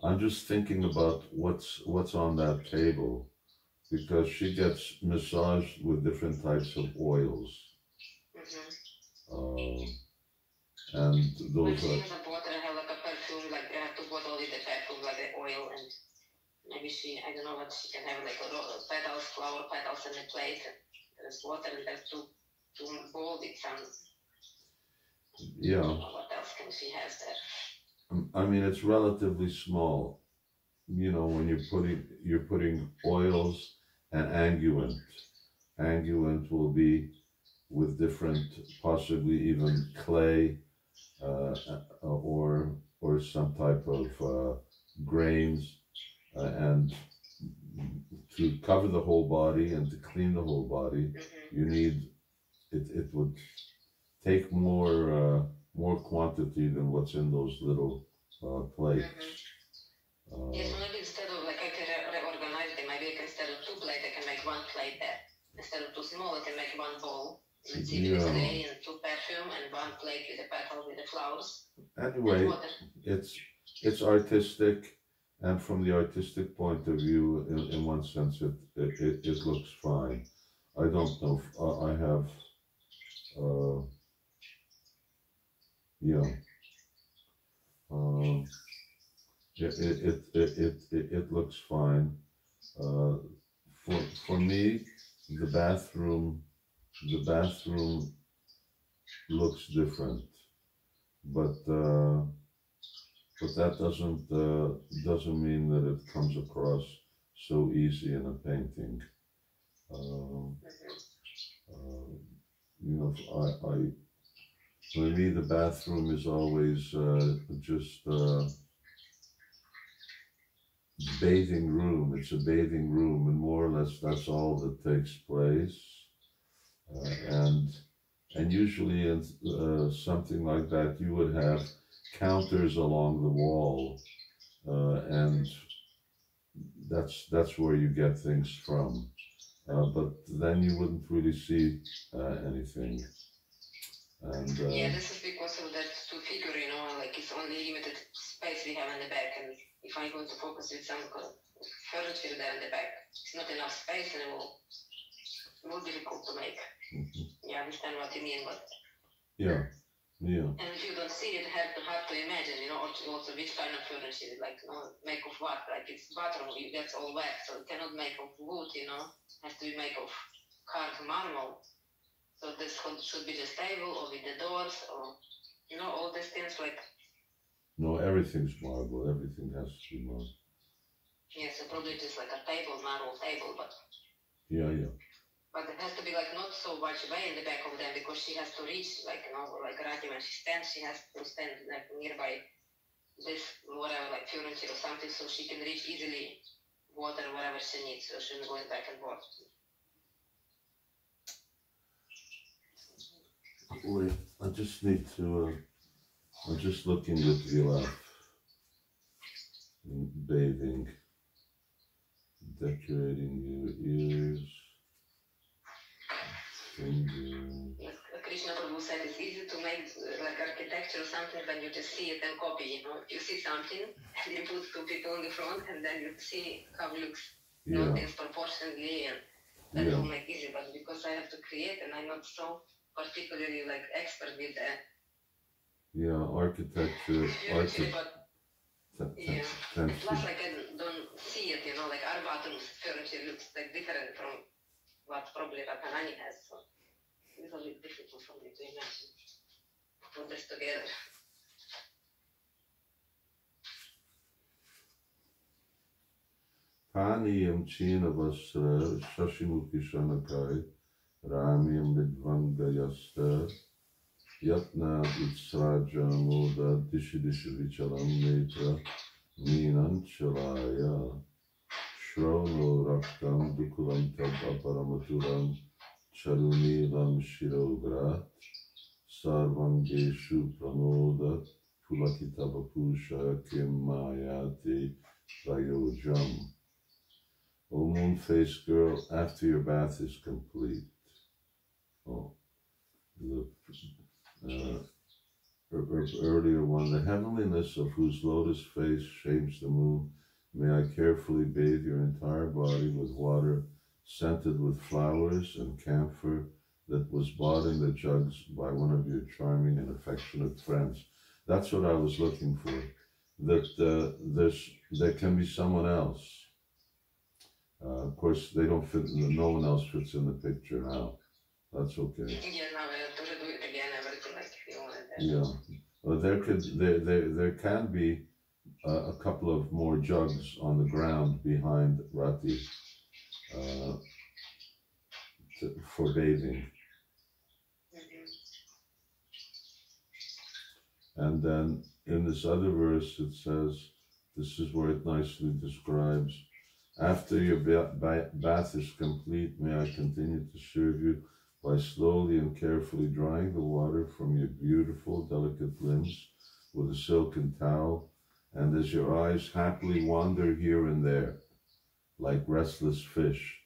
I'm just thinking about what's on that table, because she gets massaged with different types of oils. And those
But she
are...
has a bottle and have like a perfume, like they have two bottles with the perfume, like the oil, and maybe she, I don't know what she can have, like petals, flower petals in the plate. There's water and there's two bowls with some.
Yeah.
What else can she have there?
I mean, it's relatively small. You know, when you're putting oils and unguent. Unguent will be with different, possibly even clay, or some type of grains, and to cover the whole body and to clean the whole body, you need it. It would take more quantity than what's in those little plates.
Yes, maybe instead of like I can reorganize them. Maybe I can, instead of two plates, I can make one plate there. Instead of two small, I can make one bowl. Let's see, with clay and two perfume, and one plate with the petals with the flowers.
Anyway, it's artistic, and from the artistic point of view, in one sense, it looks fine. I don't know if I have, it looks fine. For me, the bathroom looks different, but that doesn't mean that it comes across so easy in a painting. You know, for me, the bathroom is always just bathing room. It's a bathing room, and more or less that's all that takes place. And usually in something like that, you would have counters along the wall, and that's where you get things from. But then you wouldn't really see anything. And
yeah, this is because of that two figure, you know, like it's only limited space we have in the back, and if I'm going to focus with some furniture there in the back, it's not enough space, and it will more difficult to make. You understand what you mean? But
yeah.
And if you don't see it, hard to imagine, you know, also which kind of furniture, like, you know, make of what? Like it's bathroom, it gets all wet, so it cannot make of wood, you know, it has to be made of carved marble. So this should be just table or with the doors, or, you know, all these things like.
No, everything's marble. Everything has to be marble.
Yeah, so probably just like a table, marble table, but.
Yeah.
But it has to be like not so much way in the back of them, because she has to reach, like, you know, like Rati when she stands, she has to stand like nearby this whatever, like furniture or something, so she can reach easily water whatever she needs, so she's going back and forth.
Wait, I just need to. I'm just looking at Vilāpa bathing, decorating your ears.
Yes, Krishna Prabhu said it's easy to make like architecture or something when you just see it and copy, you know. You see something and you put two people in the front and then you see how it looks, you know, things proportionally, and that will make easy. But because I have to create and I'm not so particularly like expert with that.
Yeah, architecture.
But yeah. Plus like I don't see it, you know, like our bathroom's furniture looks like different from what probably Radharani has, so it's a little difficult for me to imagine. Put this together.
Paniyam China Vasra Shashimuki Shanakai Ramyam Vidvangayasta Yatna Vitsraja Moda Dishi Vichalam Netra Minanchalaya Shrono Raktam Dukulam Tapaparamaturam Charunilam Shirograt Sarvangeshu Pramoda Pulakitavapusha Kimayati Prayojam. O moon-faced girl, after your bath is complete. Oh, the earlier one, the heavenliness of whose lotus face shapes the moon, may I carefully bathe your entire body with water scented with flowers and camphor that was bought in the jugs by one of your charming and affectionate friends. That's what I was looking for. That there can be someone else. Of course, they don't fit. No one else fits in the picture now. That's okay.
Yeah, now I have to do it again. Everything like you wanted that.
Yeah. Well, there can be a couple of more jugs on the ground behind Rati for bathing. And then in this other verse it says, this is where it nicely describes, after your bath is complete, may I continue to serve you by slowly and carefully drying the water from your beautiful, delicate limbs with a silken towel, and as your eyes happily wander here and there, like restless fish,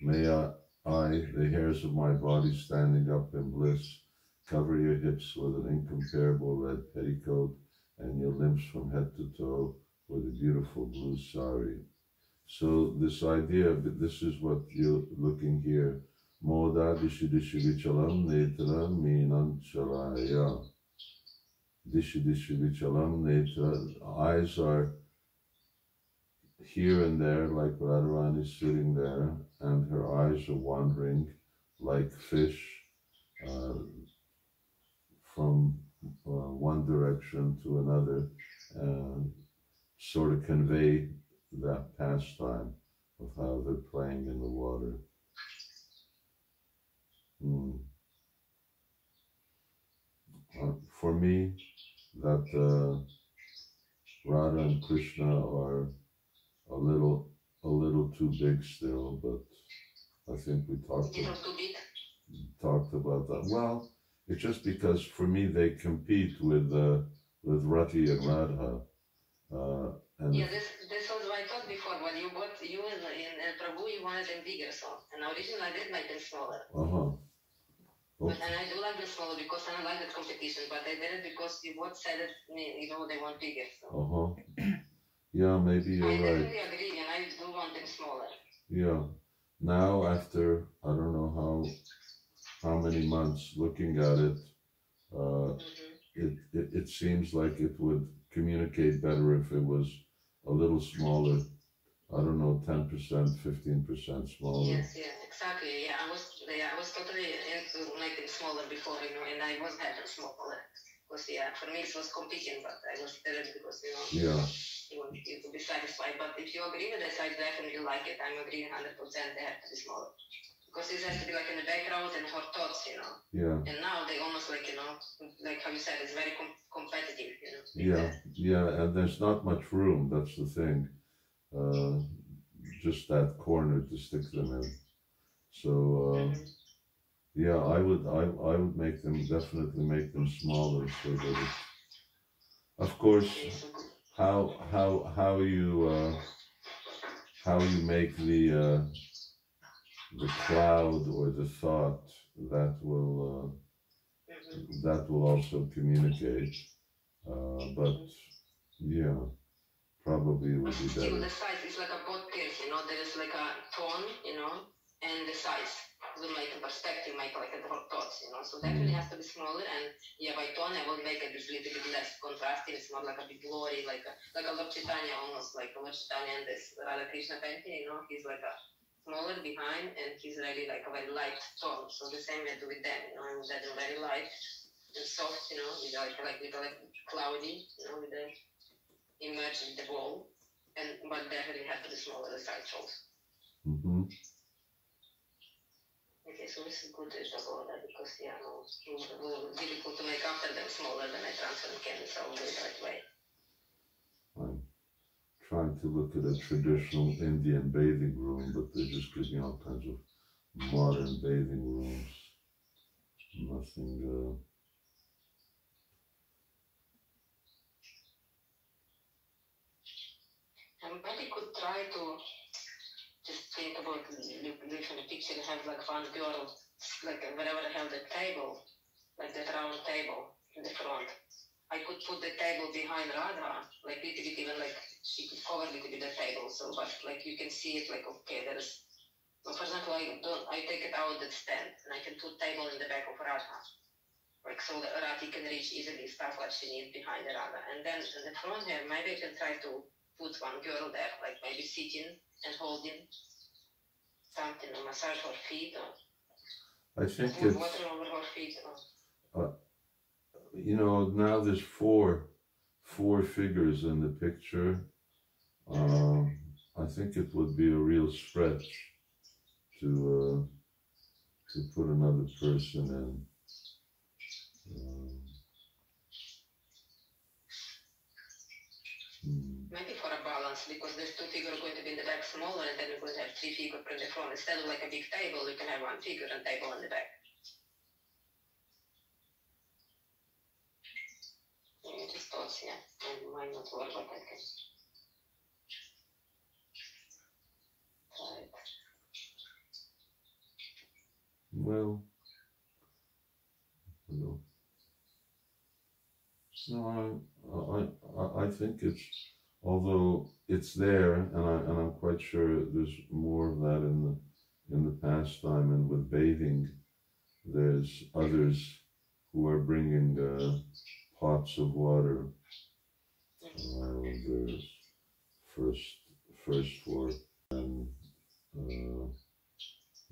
may I, the hairs of my body standing up in bliss, cover your hips with an incomparable red petticoat, and your limbs from head to toe with a beautiful blue sari. So this idea of this is what you're looking here. Moda dishi dishi vichalam netra minan chalaya. Dishi dishi vichalam netra. Eyes are here and there like Radharani sitting there, and her eyes are wandering like fish from one direction to another, sort of convey that pastime of how they're playing in the water. For me, that Radha and Krishna are a little too big still, but I think we talked about that. Well, it's just because for me they compete with Rati and Radha. And
yeah, this was what I thought before. When you bought you in Prabhu, you wanted them bigger, so and originally I did make them smaller.
Okay.
But and I do like them smaller because I don't like that competition. But I did it because you both said it. You know they want bigger. So.
Yeah, maybe you're right.
I definitely agree, and I do want them smaller.
Yeah. Now after I don't know how many months looking at it, it seems like it would communicate better if it was a little smaller. I don't know, 10%, 15% smaller.
Yes, yeah, exactly. Yeah, I was totally into making smaller before, you know, and I was having smaller. Because yeah, for me it was competing, but I was doing it because you want you to be satisfied. But if you agree with this, I definitely like it. I'm agreeing 100%. They have to be smaller. Because it has to be like in the background and her thoughts, you know.
Yeah.
And now they almost like, you know, like how you said, it's very competitive, you know.
Yeah, and there's not much room, that's the thing. Just that corner to stick them in. So, yeah, I would make them, definitely make them smaller so that it, of course, how you make the cloud or the thought that will also communicate, but yeah, probably it would be better.
The size is like a both things, you know. There is like a tone, you know, and the size will make a perspective, make like a thoughts, you know. So definitely has to be smaller, and yeah, by tone I will make it a little bit less contrasting. It's not like a big glory, like a Lord Chaitanya, almost like a Lord Chaitanya and this Radha Krishna painting, you know. He's like a smaller behind, and he's really like a very light tone. So the same way I do with them, you know. I will let them very light and soft, you know, with like cloudy, you know, with the immerged in the bowl, but definitely have to be smaller the side shows. Okay, so this is good to talk about that because yeah, no, it's difficult to make after them smaller than I transfer the candy, so I'll do it the right way.
I'm trying to look at a traditional Indian bathing room, but they just give me all kinds of modern bathing rooms. Nothing.
Maybe could try to just think about living the picture and have like one girl, like wherever I have the table, like that round table in the front. I could put the table behind Radha, like little bit, even like she could cover a little bit the table. So, but like you can see it, like okay, there is. So for example, I take it out that stand and I can put table in the back of Radha, like so that Radha can reach easily stuff what she needs behind the Radha. And then in the front here, maybe I can try to put one girl there, like maybe sitting and holding something, or massage her feet, or
I think
put
it's,
water over her feet.
you know, now there's four figures in the picture. I think it would be a real stretch to put another person in.
Maybe for a balance, because there's two figures going to be in the back smaller, and then you're going to have three figures in the front. Instead of like a big table, you can have one figure and table in the back. Just thoughts, yeah. And might not work, but I can try it.
Well, no, I think it's, although it's there, and I'm quite sure there's more of that in the pastime, and with bathing, there's others who are bringing pots of water. There's first for, and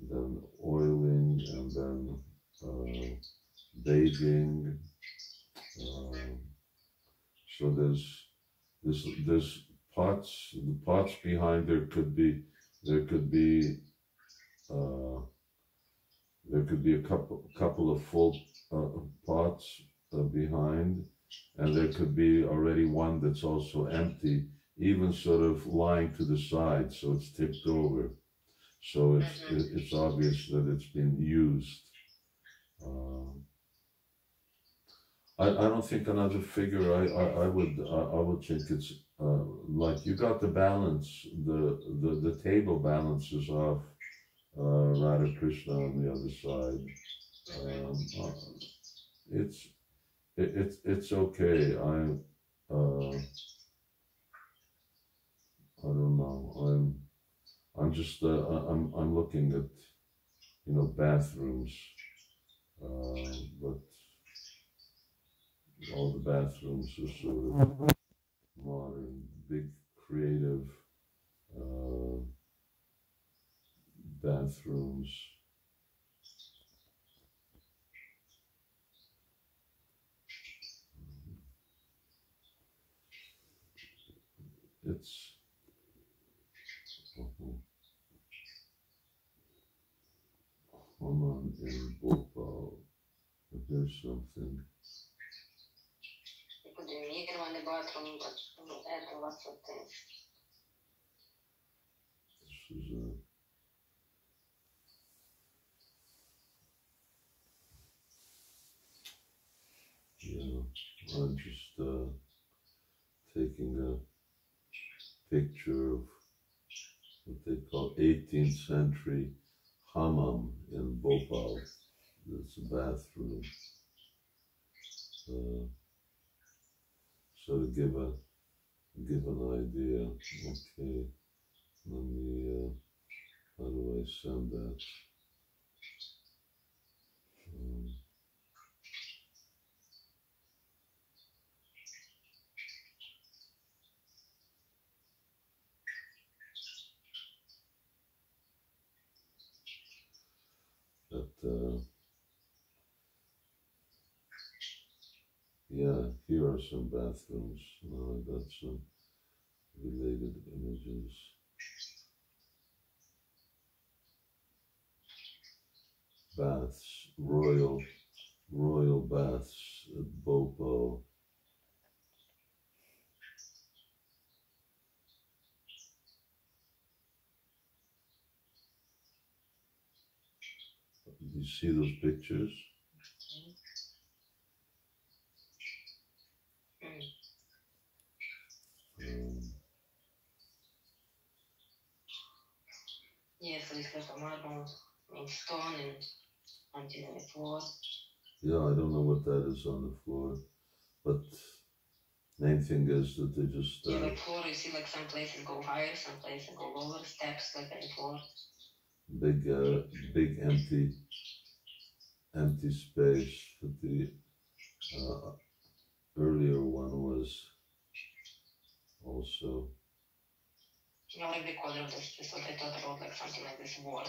then oiling, and then bathing. So there's pots. The pots behind there could be a couple of full pots behind, and there could be already one that's also empty, even sort of lying to the side, so it's tipped over. So it's obvious that it's been used. I don't think another figure. I would think it's like you got the balance. The table balances off Radha Krishna on the other side. It's okay. I don't know. I'm just I'm looking at, you know, bathrooms, but all the bathrooms are sort of modern, big, creative bathrooms. It's Haman in Bhopal. There's something.
You could do mirror in the bathroom, but add lots of things.
This is a I'm just taking a picture of what they call 18th century hammam in Bhopal. It's a bathroom. So to give an idea. Okay, let me. How do I send that? Yeah, here are some bathrooms. Now I got some related images. Baths, royal baths at Bhopal. Do you see those pictures?
Yes, so it's like a marble in stone and until the floor.
Yeah, I don't know what that is on the floor. but main thing is that they just
yeah, like floor, you see like some places go higher, some places go lower, steps like any floor.
Big empty space. But the earlier one was also.
Yeah, like the color of this is what I thought about, like something like this warm,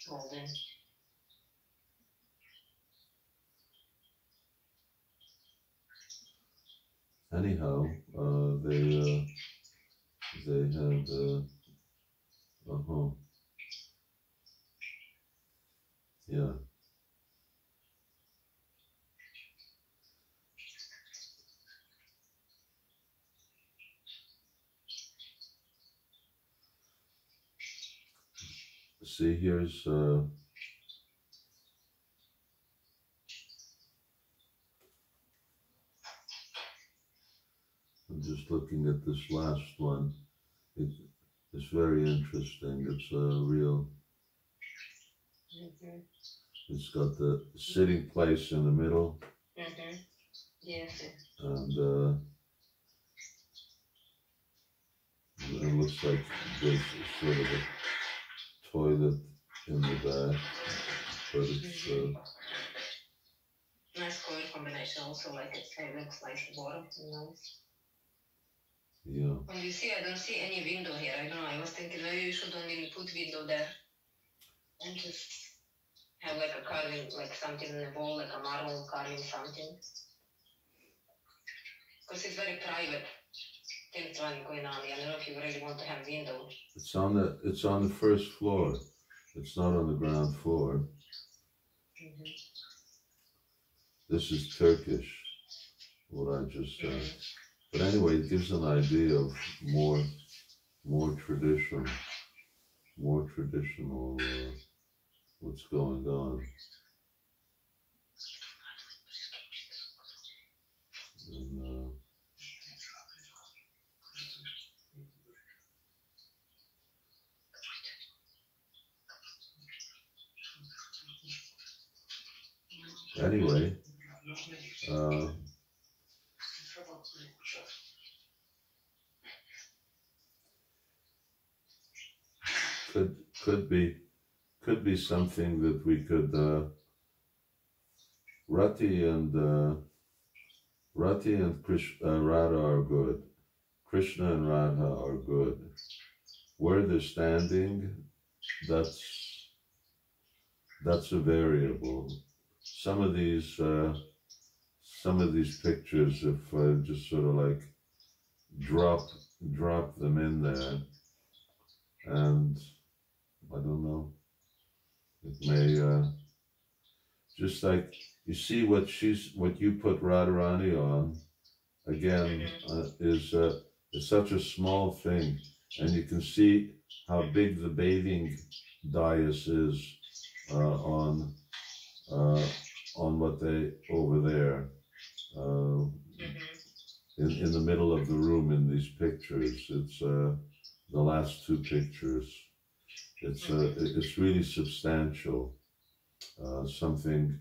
golden.
Anyhow, they had yeah. See, here's I'm just looking at this last one. It's very interesting. It's a real. It's got the sitting place in the middle.
Yes.
And it looks like there's sort of a toilet in the back, but it's
nice color combination also, like it looks nice warm, nice.
Yeah.
And you see, I don't see any window here. I don't know, I was thinking maybe we should only put window there and just have like a carving, like something in the wall, like a marble carving something. Because it's very private. Things going on. I don't know if you really want to have window.
It's on the first floor. It's not on the ground floor. This is Turkish, what I just said. But anyway, it gives an idea of more traditional what's going on. And, anyway, could be something that we could Rati and Radha are good. Krishna and Radha are good. Where they're standing, that's a variable. Some of these pictures, if I just sort of like drop them in there, and I don't know, it may just like you see what you put Radharani on again is such a small thing, and you can see how big the bathing dais is on what they over there in the middle of the room in these pictures. It's the last two pictures. It's really substantial. Something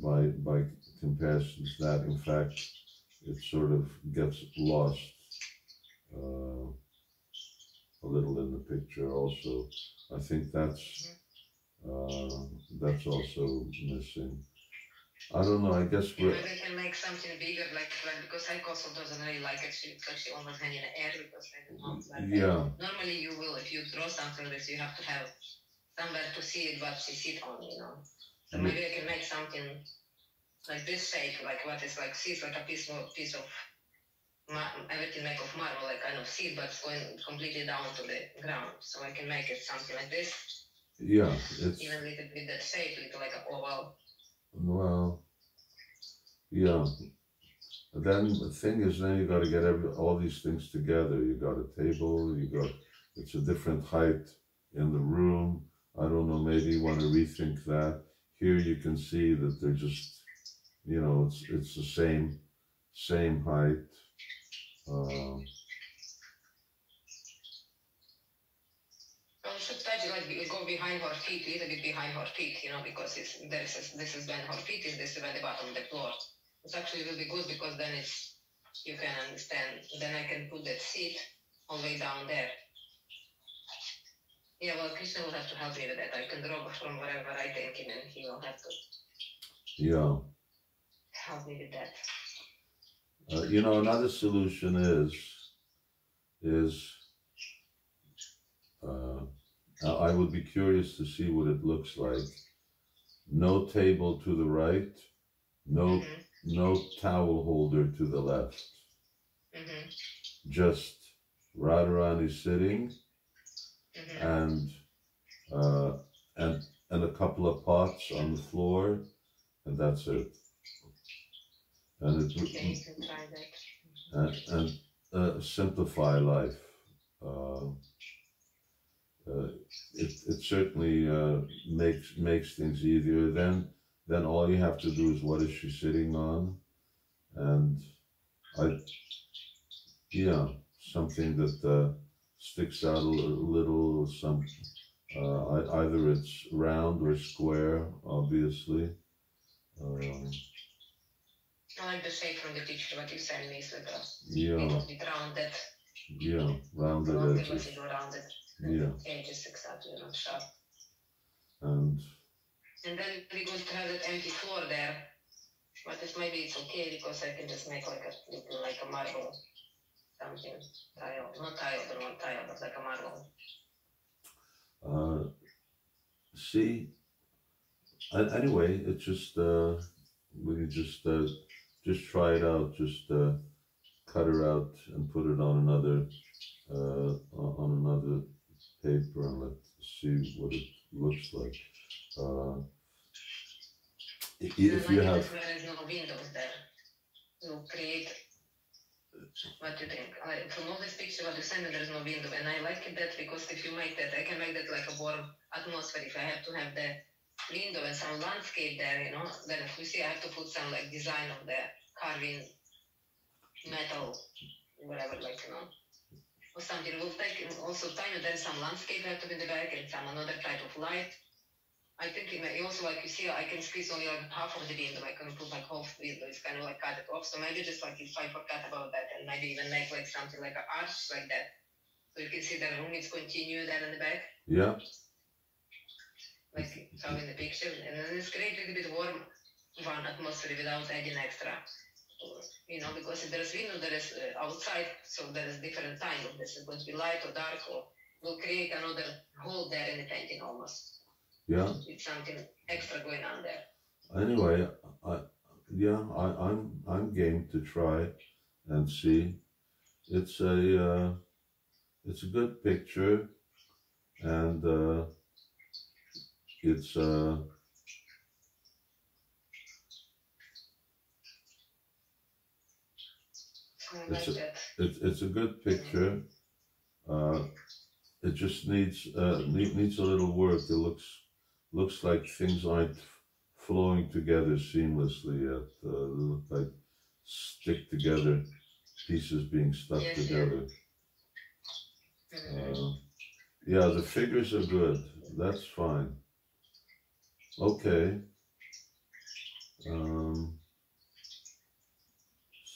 by comparison to that. In fact, it sort of gets lost a little in the picture. Also, I think that's also missing. I don't know. I guess
maybe they can make something bigger, like because Heiko also doesn't really like it. She almost hang in the air because I don't know. Like normally you will, if you draw something like this, you have to have somewhere to see it, what she sit on, you know. So maybe I can make something like this shape, like what is like seeds, like a piece of everything made of marble, like kind of seed, but it's going completely down to the ground. So I can make it something like this.
Yeah, it's
even a little bit that shape, little like a oval.
Well, yeah. Then the thing is, then you got to get all these things together. You got a table. It's a different height in the room. I don't know. Maybe you want to rethink that. Here you can see that they're just, it's the same height.
should touch, like, go behind her feet, a little bit behind her feet, you know, because this is when her feet is, this is when the bottom of the floor. It's actually will be good because then it's, you can understand. Then I can put that seat all the way down there. Yeah, well, Krishna will have to help me with that. I can draw from wherever I take him, and he will have to help me with that.
You know, another solution is I would be curious to see what it looks like. No table to the right, no towel holder to the left. Just Radharani sitting, and a couple of pots on the floor, and that's it. And it
You can try that.
and simplify life. It certainly makes things easier. Then all you have to do is, what is she sitting on, and something that sticks out a little. Either it's round or square, obviously.
I like the shape from the picture what you sent me. It's like a
little
bit rounded.
Rounded edges.
Rounded. Edges, exactly, not sharp.
And
then we going to have that empty floor there. But maybe it's okay because I can just make like a marble, something tile, not tile, but like a marble.
See, anyway, it's just we can just try it out. Just cut her out and put it on another paper, and let's see what it looks like. If you have,
there is no windows there, you create. What do you think? From all this picture what you send me, there is no window, and I like that because if you make that, I can make that like a warm atmosphere. If I have to have the window and some landscape there, you know, then if you see, I have to put some like design of the carving, metal, whatever, like, you know, or something. It will take also time, and then some landscape have to be in the back and some another type of light. I think it may also, like you see, I can squeeze only like half of the window. I can put like half the window. It's kind of like cut it off. So maybe just like if I forgot about that, and maybe even make like something like an arch like that. So you can see the room is continued there in the back.
Yeah.
Like how in the picture. And then it's create a little bit warm atmosphere without adding extra. You know, because if there's window, there is outside, so there is different time. This is going to be light or dark, or will create another hole there in the painting almost.
Yeah.
It's something extra going on there.
Anyway, I'm game to try and see. It's a good picture, and it's a good picture. It just needs a little work. It looks like things aren't flowing together seamlessly yet. Look like stick together, pieces being stuck together. Yeah, the figures are good. That's fine. Okay.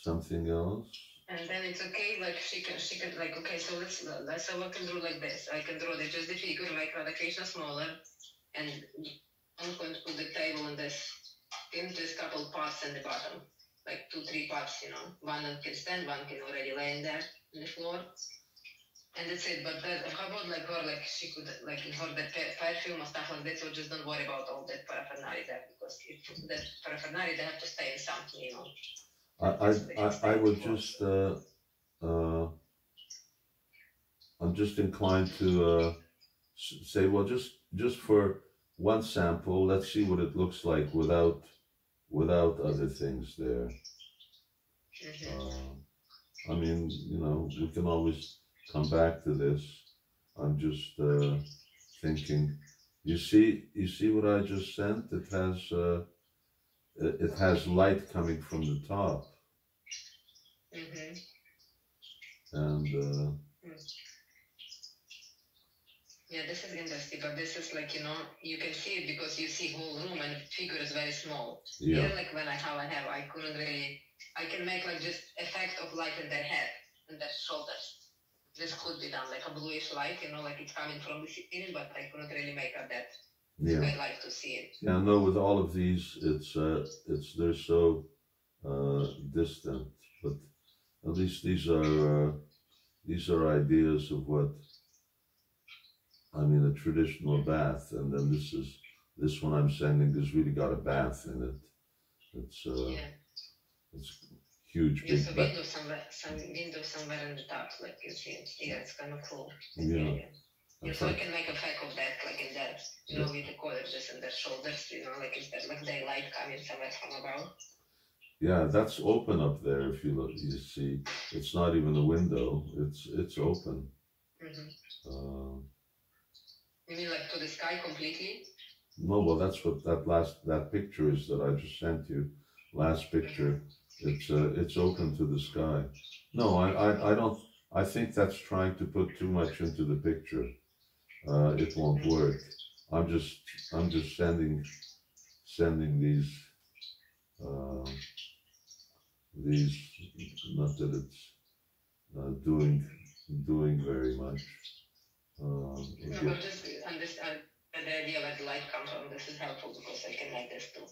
Something else?
And then it's okay, like she can like, okay, so let's so I can draw like this. I can draw just the figure, make Radha Krishna smaller, and I'm going to put the table in this couple parts in the bottom, like 2-3 parts, you know. One can stand, one can already lay in there on the floor, and that's it. But how about like her, like she could, like in her the perfume or stuff like that, so just don't worry about all that paraphernalia there, because if that paraphernalia, they have to stay in something, you know.
I would just I'm just inclined to say, well, just for one sample, let's see what it looks like without other things there. I mean, you know, we can always come back to this. I'm just thinking. You see what I just sent? It has light coming from the top. And
Yeah, this is interesting, but this is like, you can see it because you see whole room and the figure is very small.
Yeah.
Here, like when I couldn't really, I can make like just effect of light in their head and their shoulders. This could be done, like a bluish light, like it's coming from the ceiling, but I couldn't really make out that.
Yeah.
I'd like to see it.
Yeah, no, with all of these, they're so distant, but at least these are ideas of what, I mean, a traditional bath, and then this one I'm sending has really got a bath in it. It's huge, big
some windows somewhere in the top, like you see it here. It's kind of cool. Yeah, so I can make effect of that, like in that, with the colors and their shoulders, like is there like daylight coming somewhere from above?
Yeah, that's open up there. If you look, you see, it's not even a window. It's open.
Mm-hmm. You mean like to the sky completely?
No, well, that's what that picture is that I just sent you. Last picture. It's open to the sky. No, I don't. I think that's trying to put too much into the picture. It won't work. I'm just sending these. Not that it's doing very much.
No, but just understand the idea that the light comes from this is helpful because I can make this too.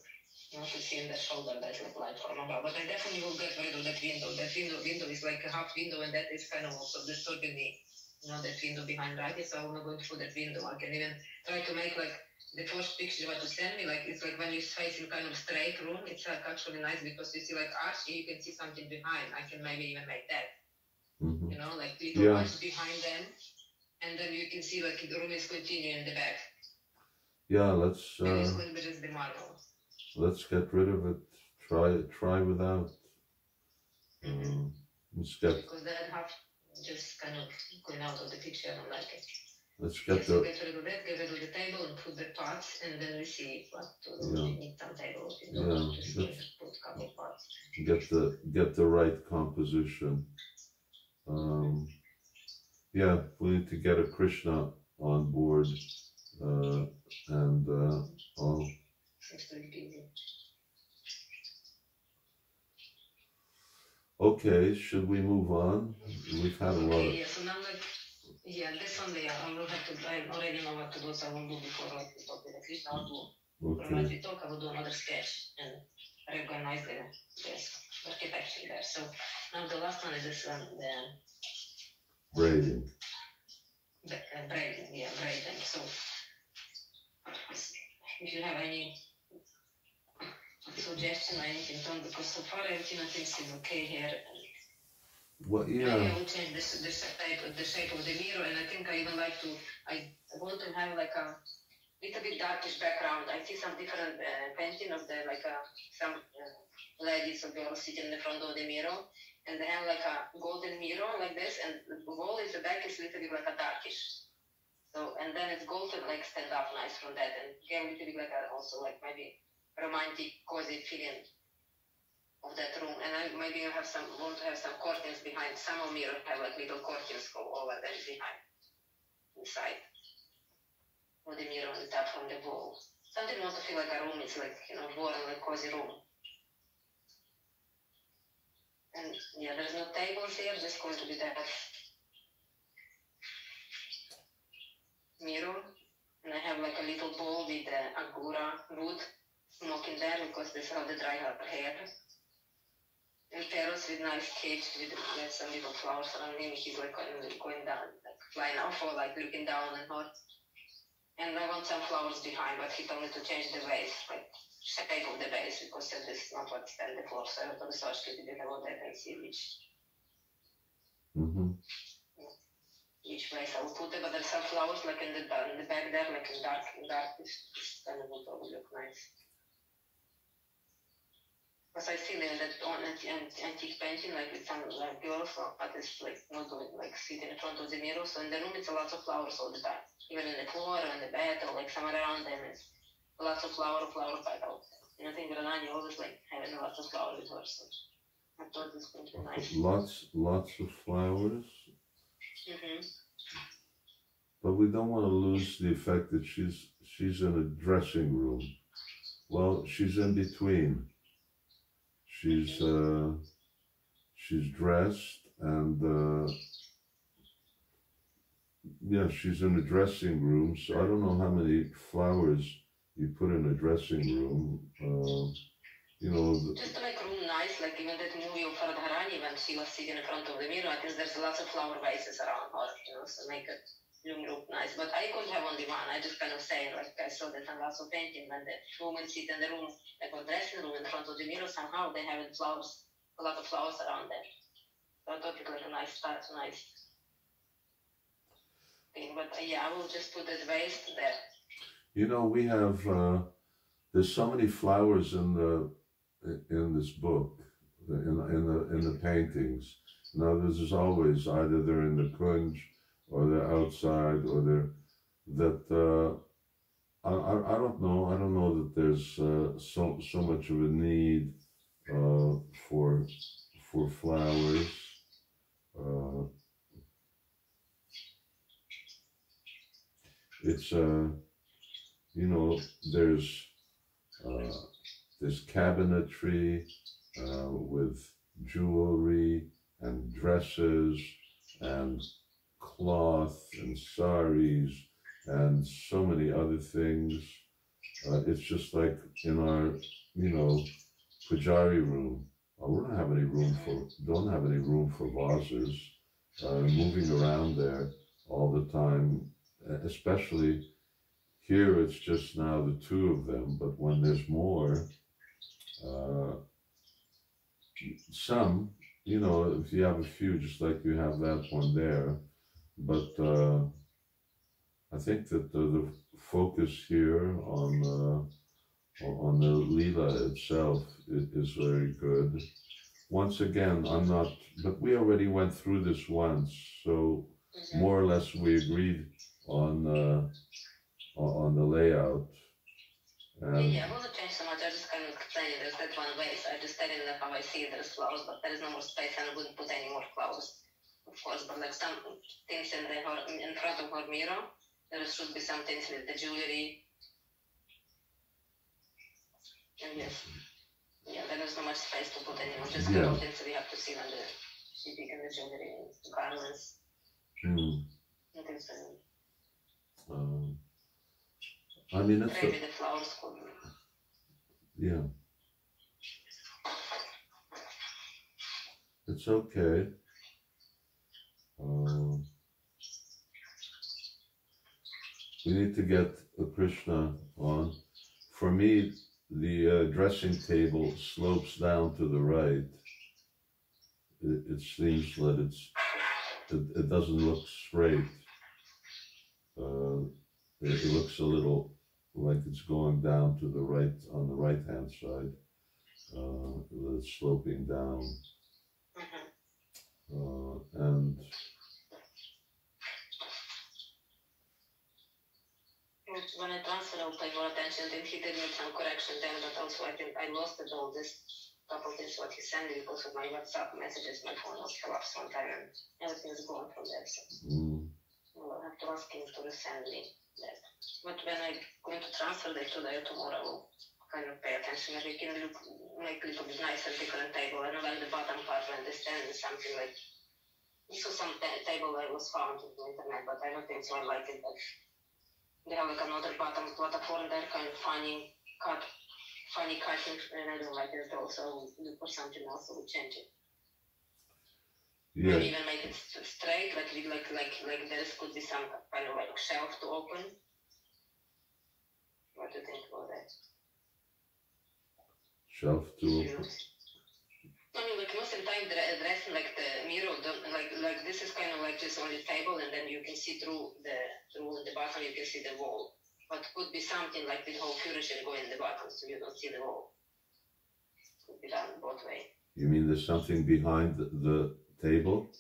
To see in the shoulder that like light from above. But I definitely will get rid of that window. That window is like a half window, and that is kind of also disturbing me. That window behind right. So I'm not going through that window. I can even try to make like the first picture what you send me, like it's like when you face in kind of straight room, it's like actually nice because you see like arch, you can see something behind. I can maybe even make that.
Mm-hmm.
Like little arch behind them, and then you can see like the room is continuing in the back.
Yeah, let's.
And it's going to be just the marble.
Let's get rid of it. Try without. Let's get.
Because that half just kind of going out of the picture. I don't like it.
Let's get
so get rid of that, get rid of the table and put the parts, and then we see what to do. We need some tables. Just put a couple parts.
Get the right composition. Yeah, we need to get a Krishna on board, and all. Okay, should we move on? We've had a lot of...
Yeah, so now this one I will have to, I already know what to do, so I will do before like we talk with the Krishna, I'll do, when we talk, I will do another sketch and recognize the architecture there. So now the last one is this one, the...
Braiding.
Braiding, so if you have any suggestion or anything, because so far everything I think is okay here.
Well, yeah.
Maybe I will change the shape of the mirror, and I think I even like to, I want to have like a little bit darkish background. I see some different painting of the, like some ladies or girls sitting in the front of the mirror, and they have like a golden mirror like this, and the wall is the back is a little bit like a darkish. So, and then it's golden, like stand up nice from that, and get a little bit like also like maybe romantic, cozy feeling of that room. And I maybe want to have some curtains behind. Some of mirror have like little curtains go over them behind, inside, or the mirror on the top from the wall. Something want to feel like a room is like, warm, like cozy room. And yeah, there's no tables here, just going to be that mirror. And I have like a little bowl with agura wood smoking there because this is how they dry her hair. And parrots with nice cage with some little flowers around him. He's like going down, like flying off or like looking down and hot. And I want some flowers behind, but he told me to change the vase, like shape of the vase, because this is not what's on the floor. So I have to research a little bit about that and see which vase I will put it. But there's some flowers like in the back there, like in dark. This kind of will probably look nice. Because I see in that antique painting, like with some like girls, but it's like not doing like sitting in front of the mirror. So in the room, it's a lot of flowers all the time. Even in the floor or in the bed or like somewhere around them, it's lots of flower petals. And I think Renani always like having lots of flowers with her. So I thought this would be nice.
Lots of flowers. but we don't want to lose the effect that she's in a dressing room. Well, she's in between. She's dressed and yeah, she's in a dressing room. So I don't know how many flowers you put in a dressing room. You know,
just to make room nice, like even that movie of Radharani when she was sitting in front of the mirror, I think there's lots of flower vases around her, you know, so make it room look nice. But I could have only one. I just kind of say, like I saw that in lots of painting when the women sit in the room, like a dressing room in front of the mirror, somehow they have flowers, a lot of flowers around them. So I thought it like a nice touch, nice thing. But yeah, I will just put that vase there.
You know, we have there's so many flowers in this book, in the paintings. Now there's always either they're in the kunj or they're outside or they're that I don't know. I don't know that there's so much of a need for flowers. It's you know, there's cabinetry with jewelry and dresses and cloth and saris and so many other things. It's just like in our, you know, pujari room. We don't have any room for vases. Moving around there all the time, especially here. It's just now the two of them, but when there's more, some, you know, if you have a few, just like you have that one there, but I think that the focus here on the Leela itself is very good. Once again, I'm not, but we already went through this once, so more or less we agreed on the layout.
Yeah, I won't change so much. I just kind of explaining there's that one vase. I just telling them how I see there's flowers, but there is no more space and I wouldn't put any more flowers, of course. But like some things in front of her mirror, there should be some things with the jewelry. And yes, yeah, there is not much space to put anymore. Just kind of things we have to see when the shipping and the jewelry and the garments. Nothing so.
I mean, it's
maybe the flowers could.
Yeah. It's okay. We need to get a Krishna on. For me, the dressing table slopes down to the right. It seems that it doesn't look straight. It looks a little like it's going down to the right, on the right-hand side. It's sloping down. And
when I transferred, I'll pay more attention. Then he did make some correction there, but also I think I lost all this couple of things what he sent me because of my WhatsApp messages. My phone was collapsed one time and everything is gone from there. So I'll have to ask him to resend me that. But when I'm going to transfer that today or tomorrow, I will kind of pay attention. Maybe can make a little bit nicer, different table. I don't like the bottom part when they stand is something like this was some table I was found on the internet, but I don't think so. I like it. But they have like another bottom platform there, kind of funny cutting, and I don't like it at all. So look for something else, so we change it.
Yeah.
Maybe even make it straight, like there could be some kind of like shelf to open. What do you think about that?
Shelf to open.
I mean, like most of the time, dressing like the mirror, like this is kind of like just on the table, and then you can see through the bottom, you can see the wall. But could be something like the whole furniture go in the bottom, so you don't see the wall. Could be done both ways.
You mean there's something behind the table?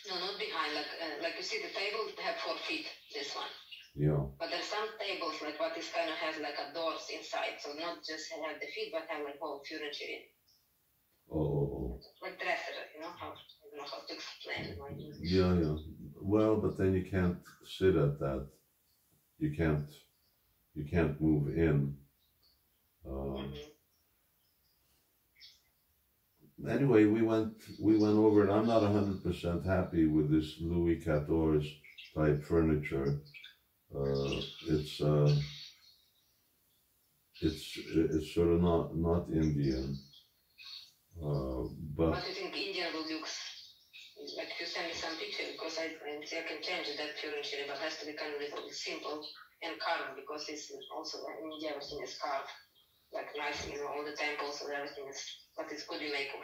No, not behind. Like you see, the table have 4 feet. This one.
Yeah.
But there's some tables like what this kind of has like a doors inside, so not just have the feet, but have like whole furniture in.
Oh.
Like dresser, you know how I don't know how to explain it.
Yeah. well, but then you can't sit at that. You can't move in. Anyway, we went over it. I'm not 100% happy with this Louis XIV type furniture. It's sort of not Indian. But
what do you think Indian will look like? If you send me some picture, because I can change that furniture, but it has to be kind of little simple and carved, because it's also in India everything is carved, like nice, you know, all the temples and everything is, but it's good you make of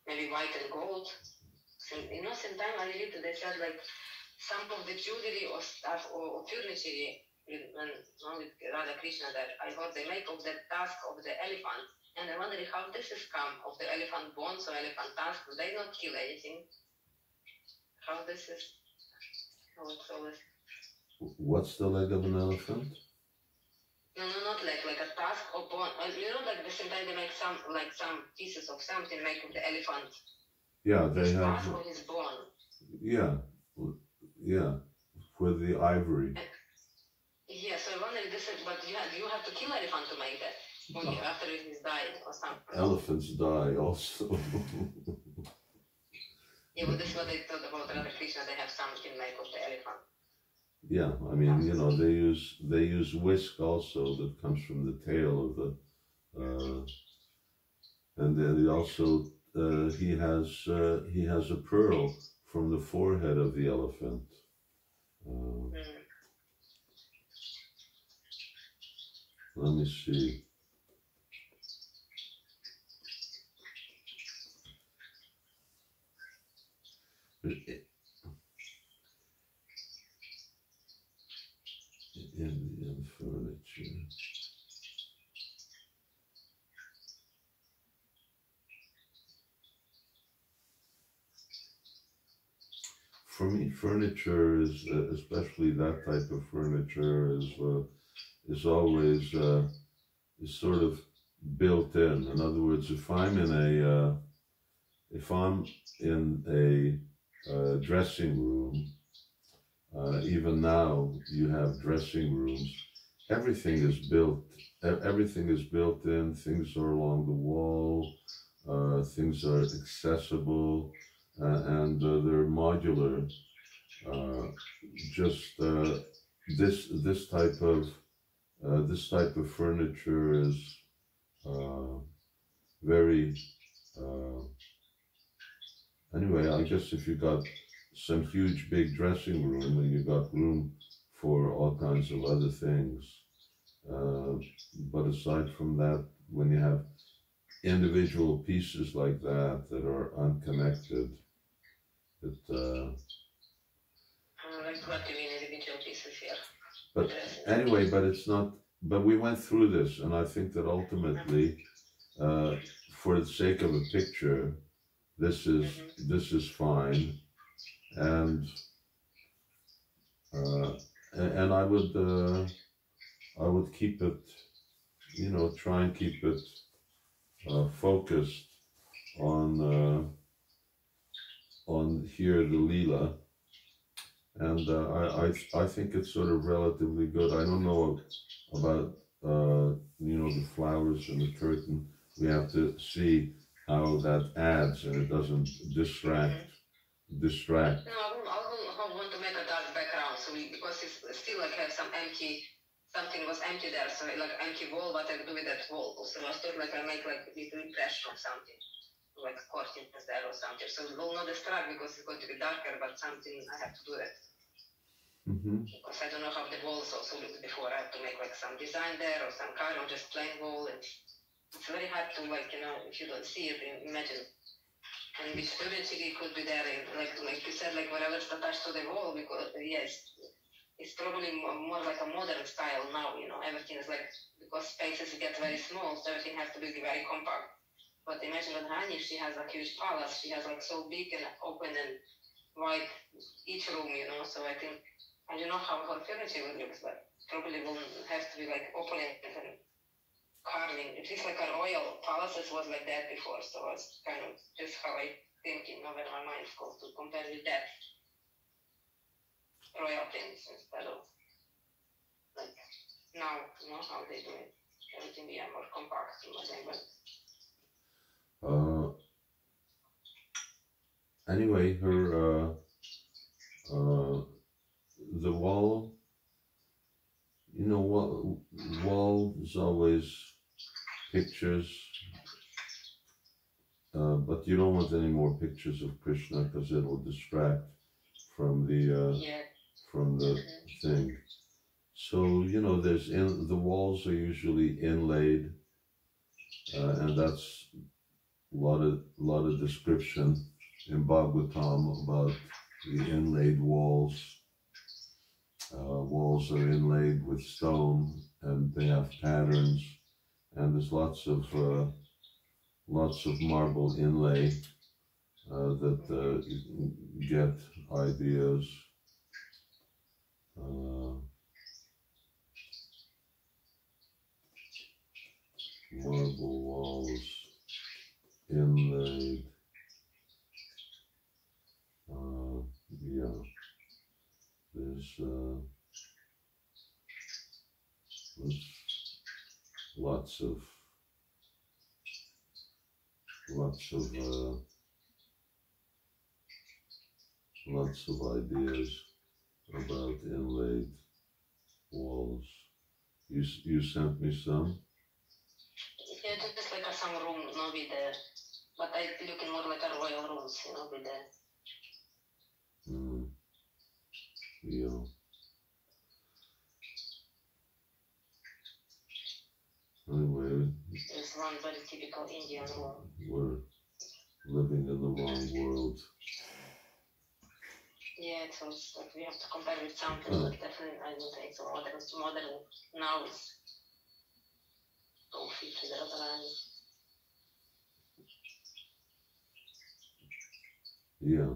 maybe white and gold. So, you know, sometimes I read that they said like some of the jewelry or stuff or furniture with Radha Krishna that I heard they make of the tusk of the elephant, and I wonder how this has come of the elephant bones or elephant tusk. They don't kill anything. How this is? How it's always.
What's the leg of an elephant?
No, not like a tusk or bone. You know, like the same time they make some pieces of something made of the elephant.
Yeah, they
his
have.
Tusk or his bone.
Yeah, with the ivory.
Yeah, so I wonder if this is, but you have to kill elephant to make that when after it is died or something.
Elephants die also.
Yeah, but this is what they thought about Radha Krishna. They have something made of the elephant.
Yeah, I mean, you know, they use whisk also that comes from the tail of the, and then he also he has a pearl from the forehead of the elephant. Let me see. Indian furniture. For me, furniture is, especially that type of furniture, is always is sort of built in. In other words, if I'm in a dressing room, even now you have dressing rooms. Everything is built. Everything is built in. Things are along the wall. Things are accessible, and they're modular. This type of furniture is very. Anyway, I guess if you got some huge big dressing room and you got room for all kinds of other things, but aside from that, when you have individual pieces like that are unconnected, it
like what do you mean individual pieces here?
but anyway, but it's not, but we went through this, and I think that ultimately, for the sake of a picture, this is fine. And I would keep it, you know, try and keep it focused on here the Leela, and I think it's sort of relatively good. I don't know about you know, the flowers and the curtain. We have to see how that adds and it doesn't distract.
No, I want to make a dark background, so because it's still like have some empty, something was empty there, so like empty wall, what I do with that wall. So I thought like I make like a little impression of something, like curtains there or something. So it will not distract because it's going to be darker, but something I have to do that. Because I don't know how the walls also looked before. I have to make like some design there or some kind of just plain wall. And it's very hard to, like, you know, if you don't see it, imagine. And which furniture could be there, like you said, like whatever's attached to the wall, because yes, it's probably more like a modern style now, you know, everything is like, because spaces get very small, so everything has to be very compact. But imagine that Hani, she has a huge palace, she has like so big and open and wide each room, you know, so I think, I don't know how her furniture would look, but probably will have to be like opulent and carving. It is like a royal palaces was like that before, so it's kind of just how I think, you know, when my mind goes to compare with that. royal things instead of like now, you know how they do it. Everything be more compact in my day, but
anyway, her the wall, you know, wall is always pictures, but you don't want any more pictures of Krishna because it'll distract from the thing. So, you know, the walls are usually inlaid, and that's a lot of description in Bhagavatam about the inlaid walls. Walls are inlaid with stone, and they have patterns, and there's lots of marble inlay that you can get ideas. Marble walls inlaid. Yeah, there's lots of ideas about inlaid walls. You sent me some?
Yeah, just like some room, not with the, but I looking more like a royal rooms, you know, with the.
Yeah. Anyway,
there's one very typical Indian room.
We're living in the wrong world.
Yeah, so it's like we have to compare with something, but definitely I don't think so. Modern now is so fit with the other line.
Yeah.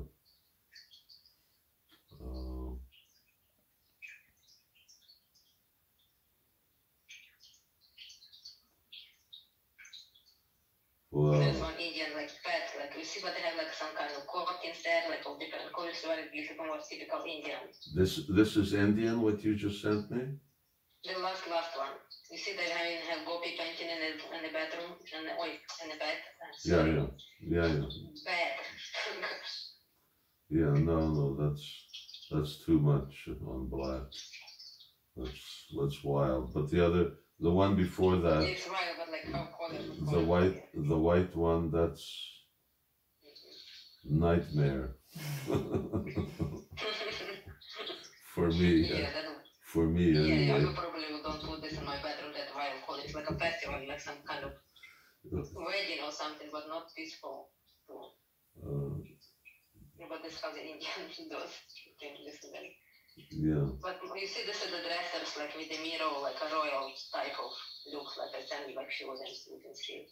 Well,
there's one Indian like pet, like you see, but they have like some kind of curtains there, like of different colors, very beautiful, more typical Indian.
This is Indian, what you just sent me?
The last one. You see they have gopi painting in the bedroom, in the bed.
Yeah.
Bed.
Yeah, no, that's too much on black. That's wild. But the one before that,
it's wild, but like how
the white one, that's nightmare. For me.
Yeah,
for me anyway.
Yeah, you probably don't put this in my bedroom, that wild call. It's like a festival, like some kind of wedding or something, but not peaceful. But this is how the Indian does.
Yeah.
But you see, this is the dressers, like with the mirror, like a royal type of look, like I send you, like shows and you can see it.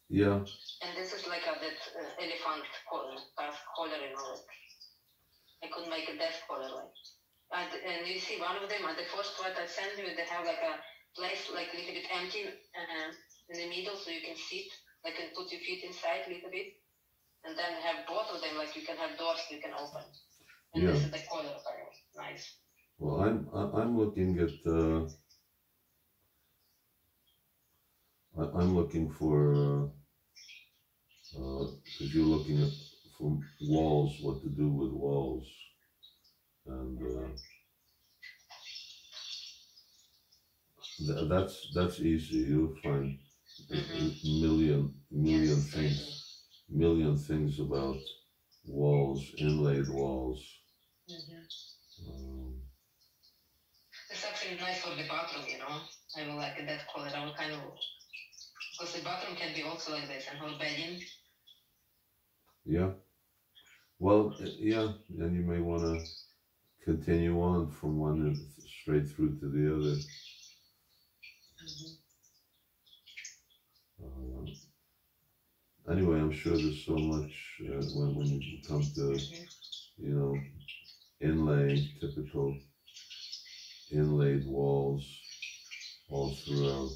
Yeah.
And this is like that elephant collar, you know, like I could make a death collar, like. And you see one of them, the first one I sent you, they have like a place like a little bit empty in the middle, so you can sit, like and put your feet inside a little bit. And then have both of them, like you can have doors you can open. And this is the color very nice.
Well, I'm looking at I'm looking for because you're looking at for walls, what to do with walls, and that's easy. You'll find million things about walls, inlaid walls.
It's actually nice for the bathroom, you know. I will like that color. I will kind of, because the bathroom can be also like this and whole bedding.
Yeah. Well, yeah, and you may want to continue on from one straight through to the other. Anyway, I'm sure there's so much when you come to, you know, typical inlaid walls all throughout.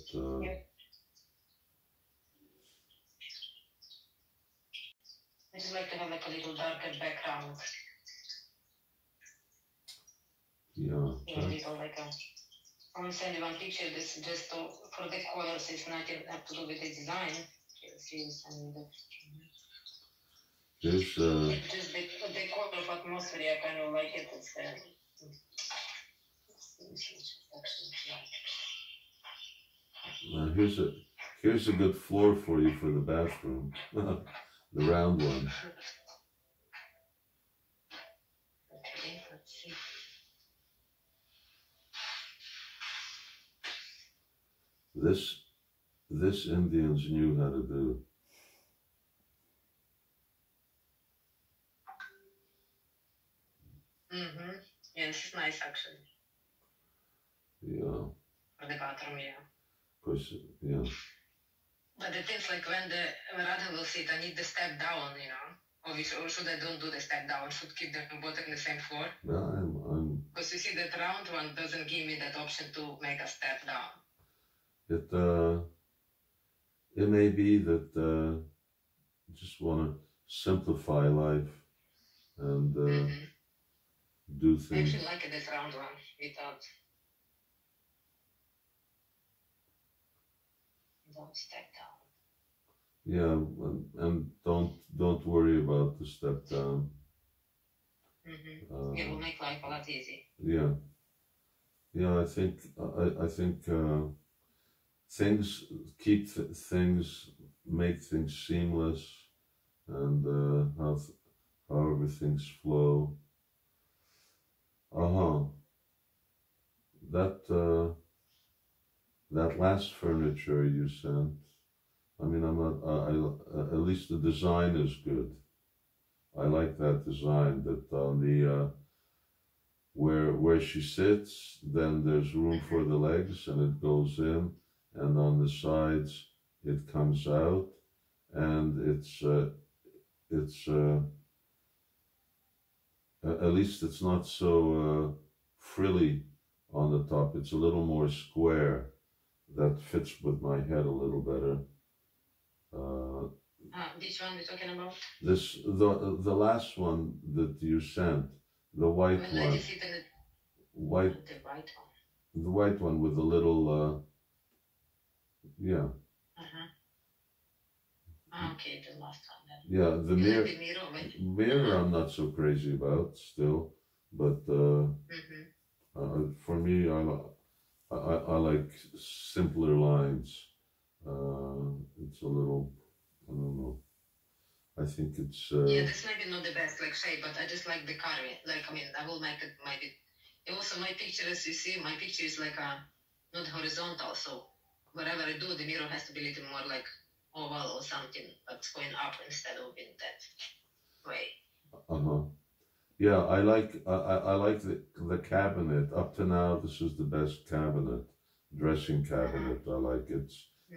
I just like to have like a little darker background.
Yeah.
Little like a. I will send you one picture. This just for the colors. It's nothing have to do with the design. Here's the.
There's
Just the color of atmosphere. I kind of like it. It's
here's a good floor for you for the bathroom, the round one.
Okay, let's see.
This Indians knew how to do.
Mm-hmm. Yeah, this is nice actually.
Yeah.
For the bathroom, yeah.
Of course, yeah.
But the things like when the Radha will sit, I need the step down, you know. Or should I don't do the step down? Should keep them both on the same floor?
No,
because you see that round one doesn't give me that option to make a step down.
It may be that you just want to simplify life and do
I
things.
actually like this round one without don't step down.
Yeah, and don't worry about the step down.
It will make life a lot easier.
Yeah, I think things make things seamless, and however things flow. That last furniture you sent. I mean, I'm not. At least the design is good. I like that design. That on the where she sits, then there's room for the legs, and it goes in, and on the sides it comes out, and it's at least it's not so frilly on the top. It's a little more square. That fits with my head a little better.
Which one are you talking about?
The last one that you sent, the white one.
The white one.
The white one with the little yeah.
Okay, the last one then.
Yeah, the mirror I'm not so crazy about still, but for me I like simpler lines. It's a little, I don't know. I think it's.
Yeah, this might be not the best like shape, but I just like the carving. Like, I mean, I will make it maybe. Also, my picture, as you see, my picture is like not horizontal. So wherever I do, the mirror has to be a little more like oval or something that's going up instead of in that way.
Yeah, I like the cabinet. Up to now, this is the best cabinet, dressing cabinet. I like it.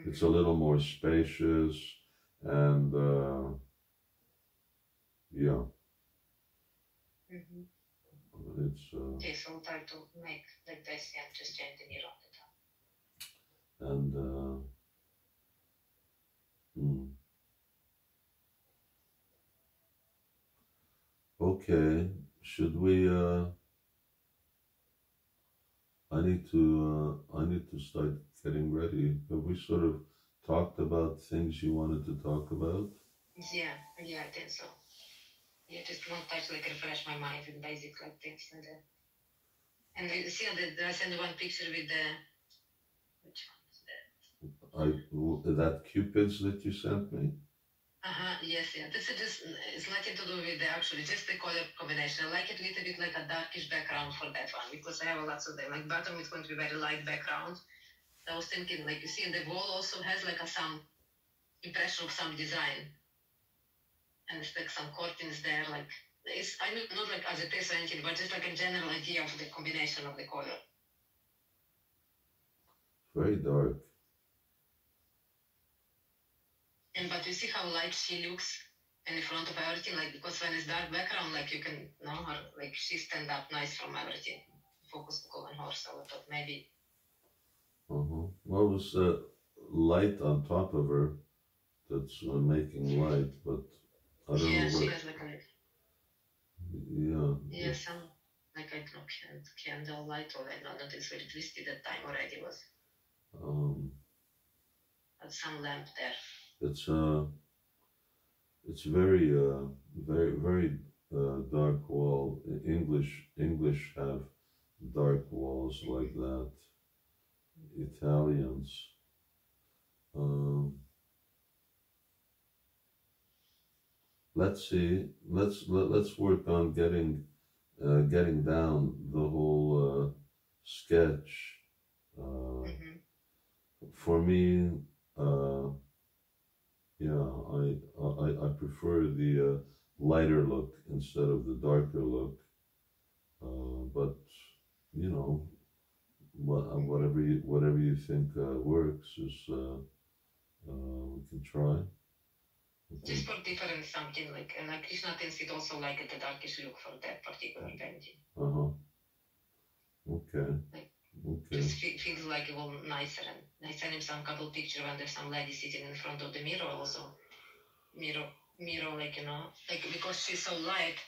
It's a little more spacious, and yeah. It's.
Okay, so I'll try to make like this and just change the mirror on the top.
And okay, should we? I need to start getting ready. Have we sort of talked about things you wanted to talk about?
Yeah, I think so. Yeah, just want to like refresh my mind with basic like things and you see that I sent one picture with the which one is that?
That Cupid's that you sent me.
Yes, yeah. This is just, it's nothing to do with the actually, just the color combination. I like it a little bit like a darkish background for that one because I have lots of them. Like bottom is going to be very light background. I was thinking, like you see, the wall also has like some impression of some design. And it's like some curtains there, like, it's, I mean, not like as it is or anything, but just like a general idea of the combination of the color.
Very dark.
And but you see how light she looks in the front of everything, like because when it's dark background, like you can know her, like she stand up nice from everything. Focus on her, so I thought maybe.
Well, there's light on top of her that's making light, but I don't know.
She has like a.
Yeah.
Yeah, some like o'clock and candlelight, or I don't know, it's very twisty that time already was. But some lamp there.
It's very dark wall. English have dark walls like that. Italians. Let's see. Let's work on getting down the whole sketch. For me, yeah, I prefer the lighter look instead of the darker look. But you know, whatever you think works is we can try.
Just for different something like Krishna thinks it also like the darkish look for that particular painting.
Okay. Okay.
Just feels like it will nicer, and I sent him some couple picture when there's some lady sitting in front of the mirror also. Mirror like, you know, like because she's so light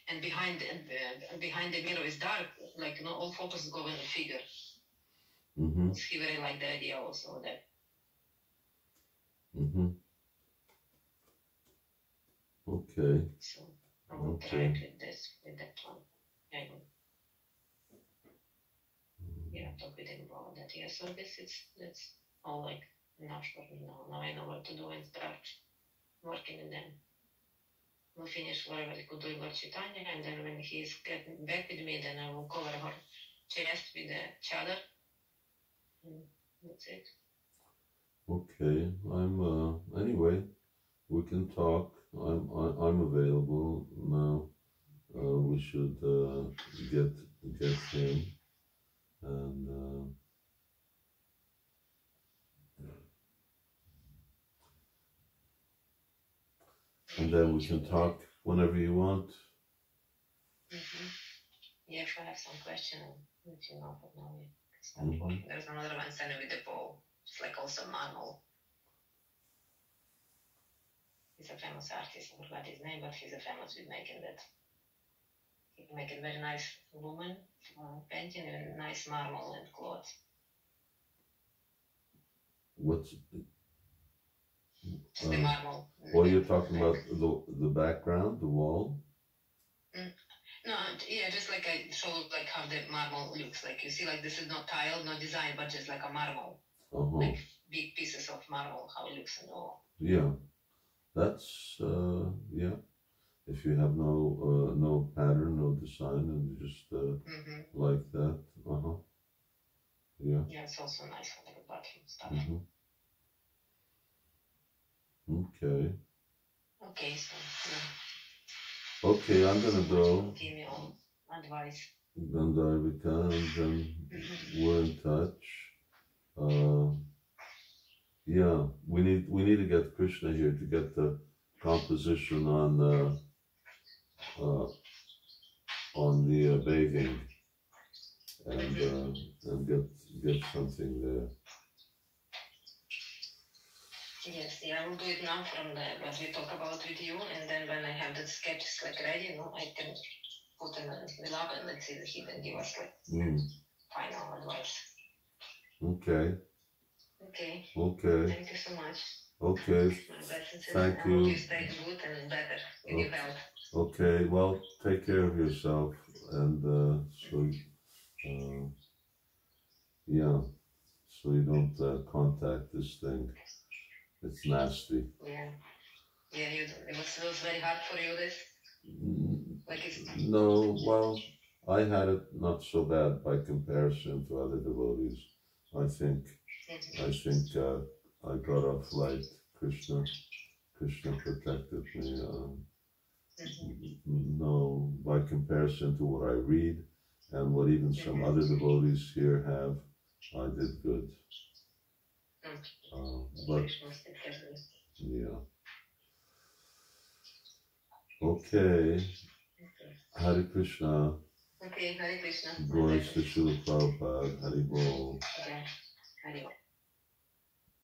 and behind the mirror is dark, like, you know, all focus go in the figure. He very like the idea also that.
Okay.
So I will try with that one. Yeah, talk with him about that. Yeah, so that's all like enough for me now. Now I know what to do and start working, and then we'll finish whatever we could do with Chaitanya, and then when he's getting back with me, then I will cover her chest with the chadar. That's it.
Okay. I'm anyway, we can talk. I'm available now. We should get him. And then we can talk whenever you want.
Yeah, if I have some question, I'll let you know, but now we can start working. There's another one standing with the bowl. It's like also marble. He's a famous artist. I forgot his name, but he's a famous with making that. He can make a very nice woman painting and nice marble and cloth.
What's
the marble?
Well, you're talking about the background, the wall?
No, yeah, just like I showed like how the marble looks like. You see, like this is not tile, no design, but just like a marble. Like big pieces of marble, how it looks on the wall. Yeah,
that's yeah. If you have no pattern, no design, and just like that, yeah.
Yeah, it's also nice for the bottom stuff.
Okay.
Okay, so
yeah. Okay, I'm gonna go.
Give me all advice.
Gandharvika, and then we're in touch. Yeah, we need to get Krishna here to get the composition on the bathing, and get something there.
Yes, yeah, I will do it now from what we talk about with you, and then when I have the sketches like ready, you know, I can put them in Vilāpa and let's see that he can give us like final advice.
Okay.
Okay.
Okay.
Thank you so much.
Okay. Thank you.
I hope you stay good and better with your health.
Okay. Well, take care of yourself, and yeah, so you don't contact this thing. It's nasty.
Yeah. Yeah. It was very hard for you. This.
No. Well, I had it not so bad by comparison to other devotees. I think I got off light. Krishna protected me. No, by comparison to what I read and what even some other devotees here have, I did good. But yeah. Okay. Hare Krishna.
Okay, Hare Krishna.
Glories to Srila Prabhupada. Hari Bol.
Okay. Hari Bol.